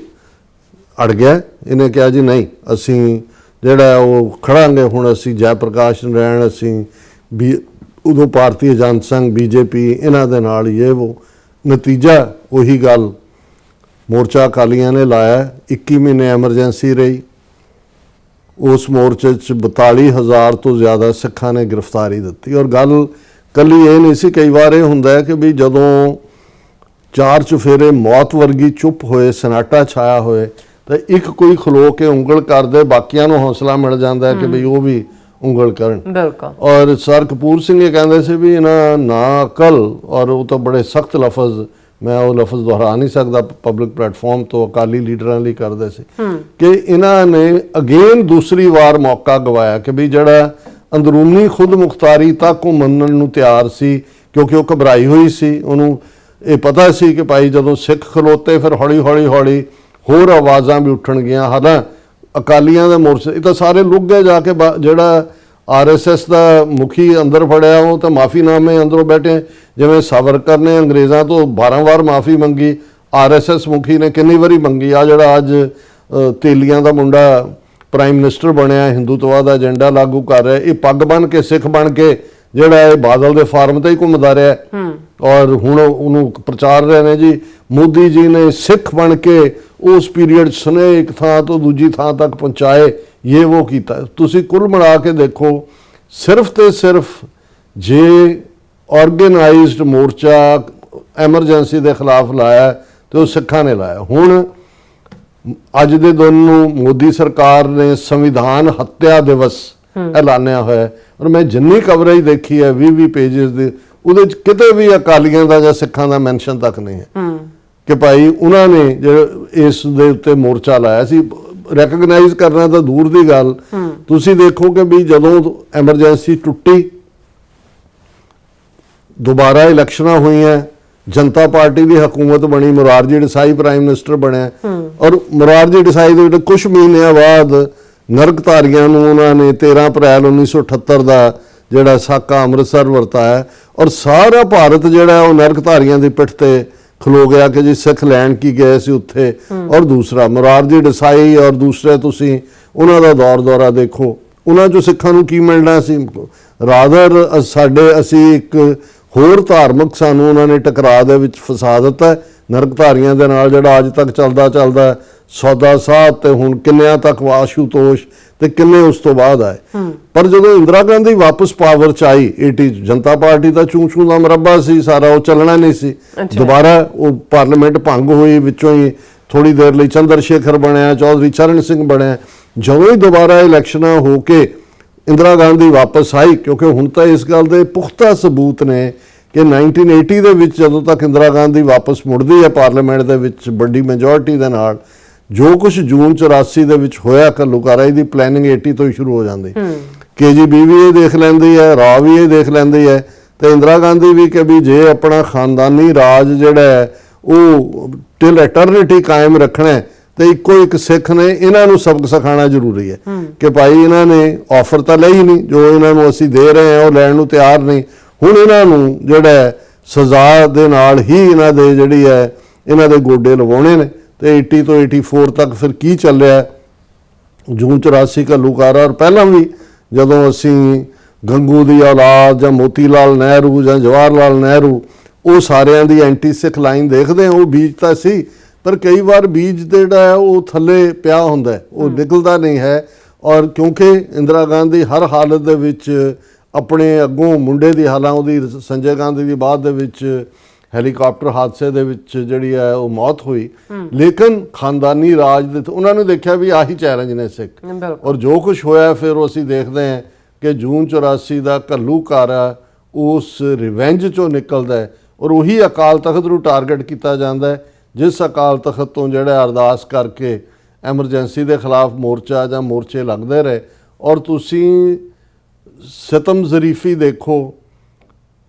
ਅੜ ਗਿਆ, ਇਹਨੇ ਕਿਹਾ ਜੀ ਨਹੀਂ, ਅਸੀਂ ਜਿਹੜਾ ਉਹ ਖੜਾਂਗੇ, ਹੁਣ ਅਸੀਂ ਜੈ ਪ੍ਰਕਾਸ਼ ਨਾਰਾਇਣ, ਅਸੀਂ ਵੀ ਉਦੋਂ ਭਾਰਤੀ ਜਨਤਾ ਸੰਘ, ਬੀਜੇਪੀ, ਇਹਨਾਂ ਦੇ ਨਾਲ ਇਹ ਉਹ। ਨਤੀਜਾ ਉਹੀ ਗੱਲ, ਮੋਰਚਾ ਅਕਾਲੀਆਂ ਨੇ ਲਾਇਆ, 21 ਮਹੀਨੇ ਐਮਰਜੈਂਸੀ ਰਹੀ, ਉਸ ਮੋਰਚੇ 'ਚ 42,000 ਤੋਂ ਜ਼ਿਆਦਾ ਸਿੱਖਾਂ ਨੇ ਗ੍ਰਿਫਤਾਰੀ ਦਿੱਤੀ। ਔਰ ਗੱਲ ਕੱਲੀ ਇਹ ਨਹੀਂ ਸੀ, ਕਈ ਵਾਰ ਇਹ ਹੁੰਦਾ ਹੈ ਕਿ ਵੀ ਜਦੋਂ ਚਾਰ ਚੁਫੇਰੇ ਮੌਤ ਵਰਗੀ ਚੁੱਪ ਹੋਏ, ਸਨਾਟਾ ਛਾਇਆ ਹੋਏ, ਤਾਂ ਇੱਕ ਕੋਈ ਖਲੋ ਕੇ ਉਂਗਲ ਕਰਦੇ, ਬਾਕੀਆਂ ਨੂੰ ਹੌਸਲਾ ਮਿਲ ਜਾਂਦਾ ਹੈ ਕਿ ਵੀ ਉਹ ਵੀ ਉਂਗਲ ਕਰਨ। ਬਿਲਕੁਲ। ਔਰ ਸਰ ਕਪੂਰ ਸਿੰਘ ਇਹ ਕਹਿੰਦੇ ਸੀ ਵੀ ਇਹਨਾਂ ਨਾ ਅਕਲ, ਔਰ ਉਹ ਤਾਂ ਬੜੇ ਸਖਤ ਲਫ਼ਜ਼, ਮੈਂ ਉਹ ਲਫ਼ਜ਼ ਦੁਹਰਾ ਨਹੀਂ ਸਕਦਾ ਪਬਲਿਕ ਪਲੇਟਫਾਰਮ ਤੋਂ, ਅਕਾਲੀ ਲੀਡਰਾਂ ਲਈ ਕਰਦੇ ਸੀ ਕਿ ਇਹਨਾਂ ਨੇ ਅਗੇਨ ਦੂਸਰੀ ਵਾਰ ਮੌਕਾ ਗਵਾਇਆ ਕਿ ਵੀ ਜਿਹੜਾ ਅੰਦਰੂਨੀ ਖੁਦ ਮੁਖਤਾਰੀ ਤੱਕ ਉਹ ਮੰਨਣ ਨੂੰ ਤਿਆਰ ਸੀ, ਕਿਉਂਕਿ ਉਹ ਘਬਰਾਈ ਹੋਈ ਸੀ। ਉਹਨੂੰ ਇਹ ਪਤਾ ਸੀ ਕਿ ਭਾਈ ਜਦੋਂ ਸਿੱਖ ਖਲੋਤੇ ਫਿਰ ਹੌਲੀ ਹੌਲੀ ਹੋਰ ਆਵਾਜ਼ਾਂ ਵੀ ਉੱਠਣਗੀਆਂ। ਹਾਲਾਂ ਅਕਾਲੀਆਂ ਦੇ ਮੋਰਚੇ, ਇਹ ਤਾਂ ਸਾਰੇ ਲੁੱਕ ਗਏ ਜਾ ਕੇ। ਜਿਹੜਾ RSS ਦਾ ਮੁਖੀ ਅੰਦਰ ਫੜਿਆ, ਉਹ ਤਾਂ ਮਾਫੀਨਾਮੇ ਅੰਦਰੋਂ ਬੈਠੇ, ਜਿਵੇਂ ਸਾਵਰਕਰ ਨੇ ਅੰਗਰੇਜ਼ਾਂ ਤੋਂ 12 ਵਾਰ ਮਾਫੀ ਮੰਗੀ, RSS ਮੁਖੀ ਨੇ ਕਿੰਨੀ ਵਾਰੀ ਮੰਗੀ। ਆ ਜਿਹੜਾ ਅੱਜ ਤੇਲੀਆਂ ਦਾ ਮੁੰਡਾ ਪ੍ਰਾਈਮ ਮਿਨਿਸਟਰ ਬਣਿਆ, ਹਿੰਦੂਤਵਾ ਦਾ ਏਜੰਡਾ ਲਾਗੂ ਕਰ ਰਿਹਾ, ਇਹ ਪੱਗ ਬਣ ਕੇ, ਸਿੱਖ ਬਣ ਕੇ, ਜਿਹੜਾ ਇਹ ਬਾਦਲ ਦੇ ਫਾਰਮ ਤੇ ਹੀ ਘੁੰਮਦਾ ਰਿਹਾ। ਔਰ ਹੁਣ ਉਹਨੂੰ ਪ੍ਰਚਾਰ ਰਹੇ ਨੇ ਜੀ ਮੋਦੀ ਜੀ ਨੇ ਸਿੱਖ ਬਣ ਕੇ ਉਸ ਪੀਰੀਅਡ ਸੁਨੇ ਇੱਕ ਥਾਂ ਤੋਂ ਦੂਜੀ ਥਾਂ ਤੱਕ ਪਹੁੰਚਾਏ, ਇਹ ਉਹ ਕੀਤਾ। ਤੁਸੀਂ ਕੁੱਲ ਮਿਲਾ ਕੇ ਦੇਖੋ, ਸਿਰਫ ਤੇ ਸਿਰਫ ਜੇ ਆਰਗੇਨਾਈਜ਼ਡ ਮੋਰਚਾ ਐਮਰਜੈਂਸੀ ਦੇ ਖਿਲਾਫ ਲਾਇਆ ਤੇ ਉਹ ਸਿੱਖਾਂ ਨੇ ਲਾਇਆ। ਹੁਣ ਅੱਜ ਦੇ ਦਿਨ ਨੂੰ ਮੋਦੀ ਸਰਕਾਰ ਨੇ ਸੰਵਿਧਾਨ ਹੱਤਿਆ ਦਿਵਸ ਐਲਾਨਿਆ ਹੋਇਆ, ਔਰ ਮੈਂ ਜਿੰਨੀ ਕਵਰੇਜ ਦੇਖੀ ਹੈ 20 ਪੇਜਸ ਦੀ, ਉਹਦੇ 'ਚ ਕਿਤੇ ਵੀ ਅਕਾਲੀਆਂ ਦਾ ਜਾਂ ਸਿੱਖਾਂ ਦਾ ਮੈਂਸ਼ਨ ਤੱਕ ਨਹੀਂ ਹੈ ਕਿ ਭਾਈ ਉਹਨਾਂ ਨੇ ਜਿਹੜਾ ਇਸ ਦੇ ਉੱਤੇ ਮੋਰਚਾ ਲਾਇਆ ਸੀ। ਰੈਕਗਨਾਈਜ਼ ਕਰਨਾ ਤਾਂ ਦੂਰ ਦੀ ਗੱਲ, ਤੁਸੀਂ ਦੇਖੋ ਕਿ ਵੀ ਜਦੋਂ ਐਮਰਜੈਂਸੀ ਟੁੱਟੀ, ਦੁਬਾਰਾ ਇਲੈਕਸ਼ਨਾਂ ਹੋਈਆਂ, ਜਨਤਾ ਪਾਰਟੀ ਦੀ ਹਕੂਮਤ ਬਣੀ, ਮੁਰਾਰਜੀ ਦੇਸਾਈ ਪ੍ਰਾਈਮ ਮਿਨਿਸਟਰ ਬਣਿਆ, ਔਰ ਮੁਰਾਰਜੀ ਦੇਸਾਈ ਦੇ ਕੁਝ ਮਹੀਨਿਆਂ ਬਾਅਦ ਨਰਕਧਾਰੀਆਂ ਨੂੰ ਉਹਨਾਂ ਨੇ 13 ਅਪ੍ਰੈਲ 1978 ਦਾ ਜਿਹੜਾ ਸਾਕਾ ਅੰਮ੍ਰਿਤਸਰ ਵਰਤਾਇਆ, ਔਰ ਸਾਰਾ ਭਾਰਤ ਜਿਹੜਾ ਉਹ ਨਰਕਧਾਰੀਆਂ ਦੀ ਪਿੱਠ ਤੇ ਖਲੋ ਗਿਆ ਕਿ ਜੀ ਸਿੱਖ ਲੈਣ ਕੀ ਗਏ ਸੀ ਉੱਥੇ। ਔਰ ਦੂਸਰਾ ਮੁਰਾਰਜੀ ਦੇਸਾਈ ਔਰ ਦੂਸਰੇ ਤੁਸੀਂ ਉਹਨਾਂ ਦਾ ਦੌਰ ਦੌਰਾ ਦੇਖੋ, ਉਹਨਾਂ 'ਚੋਂ ਸਿੱਖਾਂ ਨੂੰ ਕੀ ਮਿਲਣਾ ਸੀ? ਰਾਦਰ ਅਸੀਂ ਇੱਕ ਹੋਰ ਧਾਰਮਿਕ ਸਾਨੂੰ ਉਹਨਾਂ ਨੇ ਟਕਰਾਅ ਦੇ ਵਿੱਚ ਫਸਾ ਦਿੱਤਾ ਨਰਕਧਾਰੀਆਂ ਦੇ ਨਾਲ, ਜਿਹੜਾ ਅੱਜ ਤੱਕ ਚੱਲਦਾ ਸੌਦਾ ਸਾਹਿਬ ਤੇ ਹੁਣ ਕਿੰਨਿਆਂ ਤੱਕ ਆਸ਼ੂਤੋਸ਼ ਤੇ ਕਿੰਨੇ ਉਸ ਤੋਂ ਬਾਅਦ ਆਏ। ਪਰ ਜਦੋਂ ਇੰਦਰਾ ਗਾਂਧੀ ਵਾਪਸ ਪਾਵਰ 'ਚ ਆਈ 80 ਜਨਤਾ ਪਾਰਟੀ ਦਾ ਚੂੰ ਦਾ ਮਰੱਬਾ ਸੀ ਸਾਰਾ, ਉਹ ਚੱਲਣਾ ਨਹੀਂ ਸੀ। ਦੁਬਾਰਾ ਉਹ ਪਾਰਲੀਮੈਂਟ ਭੰਗ ਹੋਈ, ਵਿੱਚੋਂ ਹੀ ਥੋੜੀ ਦੇਰ ਲਈ ਚੰਦਰ ਸ਼ੇਖਰ ਬਣਿਆ, ਚੌਧਰੀ ਚਰਨ ਸਿੰਘ ਬਣਿਆ। ਜਦੋਂ ਹੀ ਦੁਬਾਰਾ ਇਲੈਕਸ਼ਨਾਂ ਹੋ ਕੇ ਇੰਦਰਾ ਗਾਂਧੀ ਵਾਪਸ ਆਈ, ਕਿਉਂਕਿ ਹੁਣ ਤਾਂ ਇਸ ਗੱਲ ਦੇ ਪੁਖਤਾ ਸਬੂਤ ਨੇ ਕਿ 1980 ਦੇ ਵਿੱਚ ਜਦੋਂ ਤੱਕ ਇੰਦਰਾ ਗਾਂਧੀ ਵਾਪਸ ਮੁੜਦੀ ਹੈ ਪਾਰਲੀਮੈਂਟ ਦੇ ਵਿੱਚ ਵੱਡੀ ਮੈਜੋਰਟੀ ਦੇ ਨਾਲ, ਜੋ ਕੁਝ ਜੂਨ 84 ਦੇ ਵਿੱਚ ਹੋਇਆ ਘੱਲੂਘਾਰਾ ਦੀ ਪਲੈਨਿੰਗ 80 ਤੋਂ ਹੀ ਸ਼ੁਰੂ ਹੋ ਜਾਂਦੀ। KGB ਵੀ ਇਹ ਦੇਖ ਲੈਂਦੀ ਹੈ, ਰਾਅ ਵੀ ਇਹ ਦੇਖ ਲੈਂਦੀ ਹੈ, ਤੇ ਇੰਦਰਾ ਗਾਂਧੀ ਵੀ ਕਿ ਵੀ ਜੇ ਆਪਣਾ ਖਾਨਦਾਨੀ ਰਾਜ ਜਿਹੜਾ ਹੈ ਉਹ ਟਿਲ ਐਟਰਨਿਟੀ ਕਾਇਮ ਰੱਖਣਾ ਤੇ ਇੱਕੋ ਇੱਕ ਸਿੱਖ ਨੇ ਇਹਨਾਂ ਨੂੰ ਸਬਕ ਸਿਖਾਉਣਾ ਜ਼ਰੂਰੀ ਹੈ ਕਿ ਭਾਈ ਇਹਨਾਂ ਨੇ ਆਫਰ ਤਾਂ ਲਈ ਨਹੀਂ, ਜੋ ਇਹਨਾਂ ਨੂੰ ਅਸੀਂ ਦੇ ਰਹੇ ਹਾਂ ਉਹ ਲੈਣ ਨੂੰ ਤਿਆਰ ਨਹੀਂ। ਹੁਣ ਇਹਨਾਂ ਨੂੰ ਜਿਹੜਾ ਸਜ਼ਾ ਦੇ ਨਾਲ ਹੀ ਇਹਨਾਂ ਦੇ ਜਿਹੜੀ ਹੈ ਇਹਨਾਂ ਦੇ ਗੋਡੇ ਲਵਾਉਣੇ ਨੇ। ਤੇ 80 ਤੋਂ 84 ਤੱਕ ਫਿਰ ਕੀ ਚੱਲਿਆ, ਜੂਨ 84 ਘੱਲੂਘਾਰਾ, ਔਰ ਪਹਿਲਾਂ ਵੀ ਜਦੋਂ ਅਸੀਂ ਗੰਗੂ ਦੀ ਔਲਾਦ ਜਾਂ ਮੋਤੀ ਲਾਲ ਨਹਿਰੂ ਜਾਂ ਜਵਾਹਰ ਲਾਲ ਨਹਿਰੂ ਉਹ ਸਾਰਿਆਂ ਦੀ ਐਂਟੀ ਸਿੱਖ ਲਾਈਨ ਦੇਖਦੇ ਹਾਂ, ਉਹ ਬੀਜ ਤਾਂ ਸੀ, ਪਰ ਕਈ ਵਾਰ ਬੀਜ ਜਿਹੜਾ ਹੈ ਉਹ ਥੱਲੇ ਪਿਆ ਹੁੰਦਾ, ਉਹ ਨਿਕਲਦਾ ਨਹੀਂ ਹੈ। ਔਰ ਕਿਉਂਕਿ ਇੰਦਰਾ ਗਾਂਧੀ ਹਰ ਹਾਲਤ ਦੇ ਵਿੱਚ ਆਪਣੇ ਅੱਗੋਂ ਮੁੰਡੇ ਦੀ, ਉਹਦੀ ਸੰਜੇ ਗਾਂਧੀ ਦੀ ਬਾਅਦ ਦੇ ਵਿੱਚ ਹੈਲੀਕਾਪਟਰ ਹਾਦਸੇ ਦੇ ਵਿੱਚ ਜਿਹੜੀ ਹੈ ਉਹ ਮੌਤ ਹੋਈ, ਲੇਕਿਨ ਖਾਨਦਾਨੀ ਰਾਜ ਦੇ ਉਹਨਾਂ ਨੇ ਦੇਖਿਆ ਵੀ ਆਹੀ ਚੈਲੰਜ ਨੇ ਸਿੱਖ। ਔਰ ਜੋ ਕੁਝ ਹੋਇਆ ਫਿਰ ਅਸੀਂ ਦੇਖਦੇ ਹਾਂ ਕਿ ਜੂਨ 84 ਦਾ ਘੱਲੂਘਾਰਾ ਉਸ ਰਿਵੈਂਜ ਚੋਂ ਨਿਕਲਦਾ ਹੈ, ਔਰ ਉਹੀ ਅਕਾਲ ਤਖਤ ਨੂੰ ਟਾਰਗੇਟ ਕੀਤਾ ਜਾਂਦਾ ਹੈ, ਜਿਸ ਅਕਾਲ ਤਖਤ ਤੋਂ ਜਿਹੜਾ ਅਰਦਾਸ ਕਰਕੇ ਐਮਰਜੈਂਸੀ ਦੇ ਖਿਲਾਫ ਮੋਰਚਾ ਜਾਂ ਮੋਰਚੇ ਲੱਗਦੇ ਰਹੇ। ਔਰ ਤੁਸੀਂ ਸਿਤਮ ਜ਼ਰੀਫੀ ਦੇਖੋ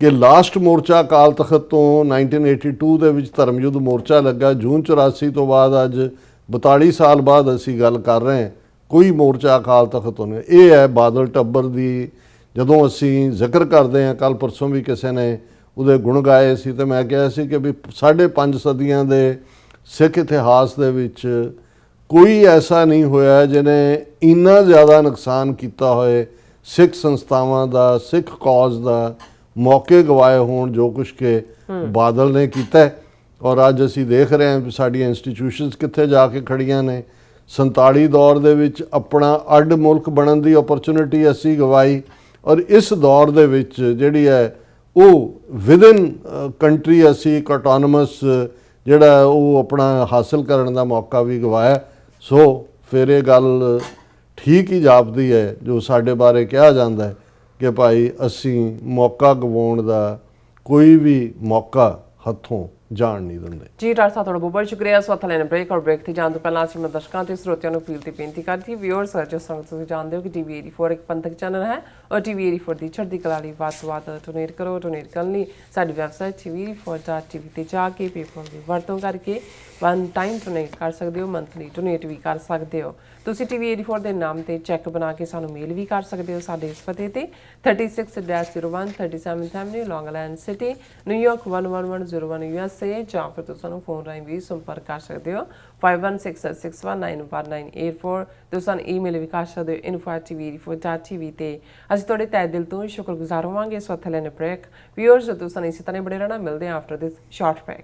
ਕਿ ਲਾਸਟ ਮੋਰਚਾ ਅਕਾਲ ਤਖਤ ਤੋਂ 1982 ਦੇ ਵਿੱਚ ਧਰਮ ਯੁੱਧ ਮੋਰਚਾ ਲੱਗਾ, ਜੂਨ 84 ਤੋਂ ਬਾਅਦ ਅੱਜ 42 ਸਾਲ ਬਾਅਦ ਅਸੀਂ ਗੱਲ ਕਰ ਰਹੇ ਹਾਂ, ਕੋਈ ਮੋਰਚਾ ਅਕਾਲ ਤਖਤ ਤੋਂ ਨਹੀਂ। ਇਹ ਹੈ ਬਾਦਲ ਟੱਬਰ ਦੀ, ਜਦੋਂ ਅਸੀਂ ਜ਼ਿਕਰ ਕਰਦੇ ਹਾਂ, ਕੱਲ ਪਰਸੋਂ ਵੀ ਕਿਸੇ ਨੇ ਉਹਦੇ ਗੁਣ ਗਾਏ ਸੀ, ਤੇ ਮੈਂ ਕਿਹਾ ਸੀ ਕਿ ਵੀ 5.5 ਸਦੀਆਂ ਦੇ ਸਿੱਖ ਇਤਿਹਾਸ ਦੇ ਵਿੱਚ ਕੋਈ ਐਸਾ ਨਹੀਂ ਹੋਇਆ ਜਿਹਨੇ ਇੰਨਾ ਜ਼ਿਆਦਾ ਨੁਕਸਾਨ ਕੀਤਾ ਹੋਏ ਸਿੱਖ ਸੰਸਥਾਵਾਂ ਦਾ, ਸਿੱਖ ਕੌਜ਼ ਦਾ, ਮੌਕੇ ਗਵਾਏ ਹੋਣ ਜੋ ਕੁਛ ਕਿ ਬਾਦਲ ਨੇ ਕੀਤਾ। ਔਰ ਅੱਜ ਅਸੀਂ ਦੇਖ ਰਹੇ ਹਾਂ ਵੀ ਸਾਡੀਆਂ ਇੰਸਟੀਟਿਊਸ਼ਨਸ ਕਿੱਥੇ ਜਾ ਕੇ ਖੜੀਆਂ ਨੇ। 47 ਦੌਰ ਦੇ ਵਿੱਚ ਆਪਣਾ ਅੱਡ ਮੁਲਕ ਬਣਨ ਦੀ ਓਪਰਚੁਨਿਟੀ ਅਸੀਂ ਗਵਾਈ, ਔਰ ਇਸ ਦੌਰ ਦੇ ਵਿੱਚ ਜਿਹੜੀ ਹੈ ਉਹ ਵਿਦਨ ਕੰਟਰੀ ਅਸੀਂ ਇੱਕ ਆਟੋਨਮਸ ਜਿਹੜਾ ਉਹ ਆਪਣਾ ਹਾਸਲ ਕਰਨ ਦਾ ਮੌਕਾ ਵੀ ਗਵਾਇਆ। ਸੋ ਫਿਰ ਇਹ ਗੱਲ ਠੀਕ ਹੀ ਜਾਪਦੀ ਹੈ ਜੋ ਸਾਡੇ ਬਾਰੇ ਕਿਹਾ ਜਾਂਦਾ ਹੈ ਕਿ ਭਾਈ ਅਸੀਂ ਮੌਕਾ ਗਵਾਉਣ ਦਾ ਕੋਈ ਵੀ ਮੌਕਾ ਹੱਥੋਂ ਜਾਣ ਨਹੀਂ ਦਿੰਦੇ। ਜੀ ਡਾਕਟਰ ਸਾਹਿਬ ਤੁਹਾਡਾ ਬਹੁਤ ਸ਼ੁਕਰੀਆ। ਇਸ ਵਕਤ ਲੈਣ ਬ੍ਰੇਕ, ਔਰ ਬ੍ਰੇਕ ਤੇ ਜਾਣ ਤੋਂ ਪਹਿਲਾਂ ਅਸੀਂ ਦਰਸ਼ਕਾਂ ਤੇ ਸਰੋਤਿਆਂ ਨੂੰ ਅਪੀਲ ਤੇ ਬੇਨਤੀ ਕਰਦੀ, ਵਿਊਅਰਸ ਜਿਸ ਤਰ੍ਹਾਂ ਤੁਸੀਂ ਜਾਣਦੇ ਹੋ ਕਿ TV 84 ਇੱਕ ਪੰਥਕ ਚੈਨਲ ਹੈ, ਔਰ TV 84 ਦੀ ਚੜ੍ਹਦੀ ਕਲਾ ਲਈ ਵੱਧ ਤੋਂ ਵੱਧ ਡੋਨੇਟ ਕਰੋ। ਡੋਨੇਟ ਕਰਨ ਲਈ ਸਾਡੀ ਵੈਬਸਾਈਟ tv84.tv ਤੇ ਜਾ ਕੇ ਪੇਪਲ ਦੀ ਵਰਤੋਂ ਕਰਕੇ ਵਨ ਟਾਈਮ ਡੋਨੇਟ ਕਰ ਸਕਦੇ ਹੋ, ਮੰਥਲੀ ਡੋਨੇਟ ਵੀ ਕਰ ਸਕਦੇ ਹੋ। ਤੁਸੀਂ TV 84 ਦੇ ਨਾਮ ਤੇ ਚੈੱਕ ਬਣਾ ਕੇ ਸਾਨੂੰ ਮੇਲ ਵੀ ਕਰ ਸਕਦੇ ਹੋ ਸਾਡੇ ਇਸ ਪਤੇ ਤੇ 36-01 37th Avenue, Long Island City, New York 11101 USA, ਜਾਂ ਫਿਰ ਤੁਸੀਂ ਸਾਨੂੰ ਫੋਨ ਰਾਹੀਂ ਵੀ ਸੰਪਰਕ ਕਰ ਸਕਦੇ ਹੋ 5166191984। ਤੁਸੀਂ ਸਾਨੂੰ ਈਮੇਲ ਵੀ ਕਰ ਸਕਦੇ ਹੋ info@tv84.tv ਤੇ। ਅਸੀਂ ਤੁਹਾਡੇ ਤਹਿ ਦਿਲ ਤੋਂ ਸ਼ੁਕਰਗੁਜ਼ਾਰ ਹੋਵਾਂਗੇ। ਇਸ ਵਕਤ ਲੈਣੇ ਬ੍ਰੇਕ। ਵਿਊਅਰਸ ਤੁਸੀਂ ਸਾਨੂੰ ਇਸੇ ਤਰ੍ਹਾਂ ਬੜੇ ਰਹਿਣਾ, ਮਿਲਦੇ ਹਾਂ ਆਫਟਰ ਦਿਸ ਸ਼ਾਰਟ ਬ੍ਰੇਕ।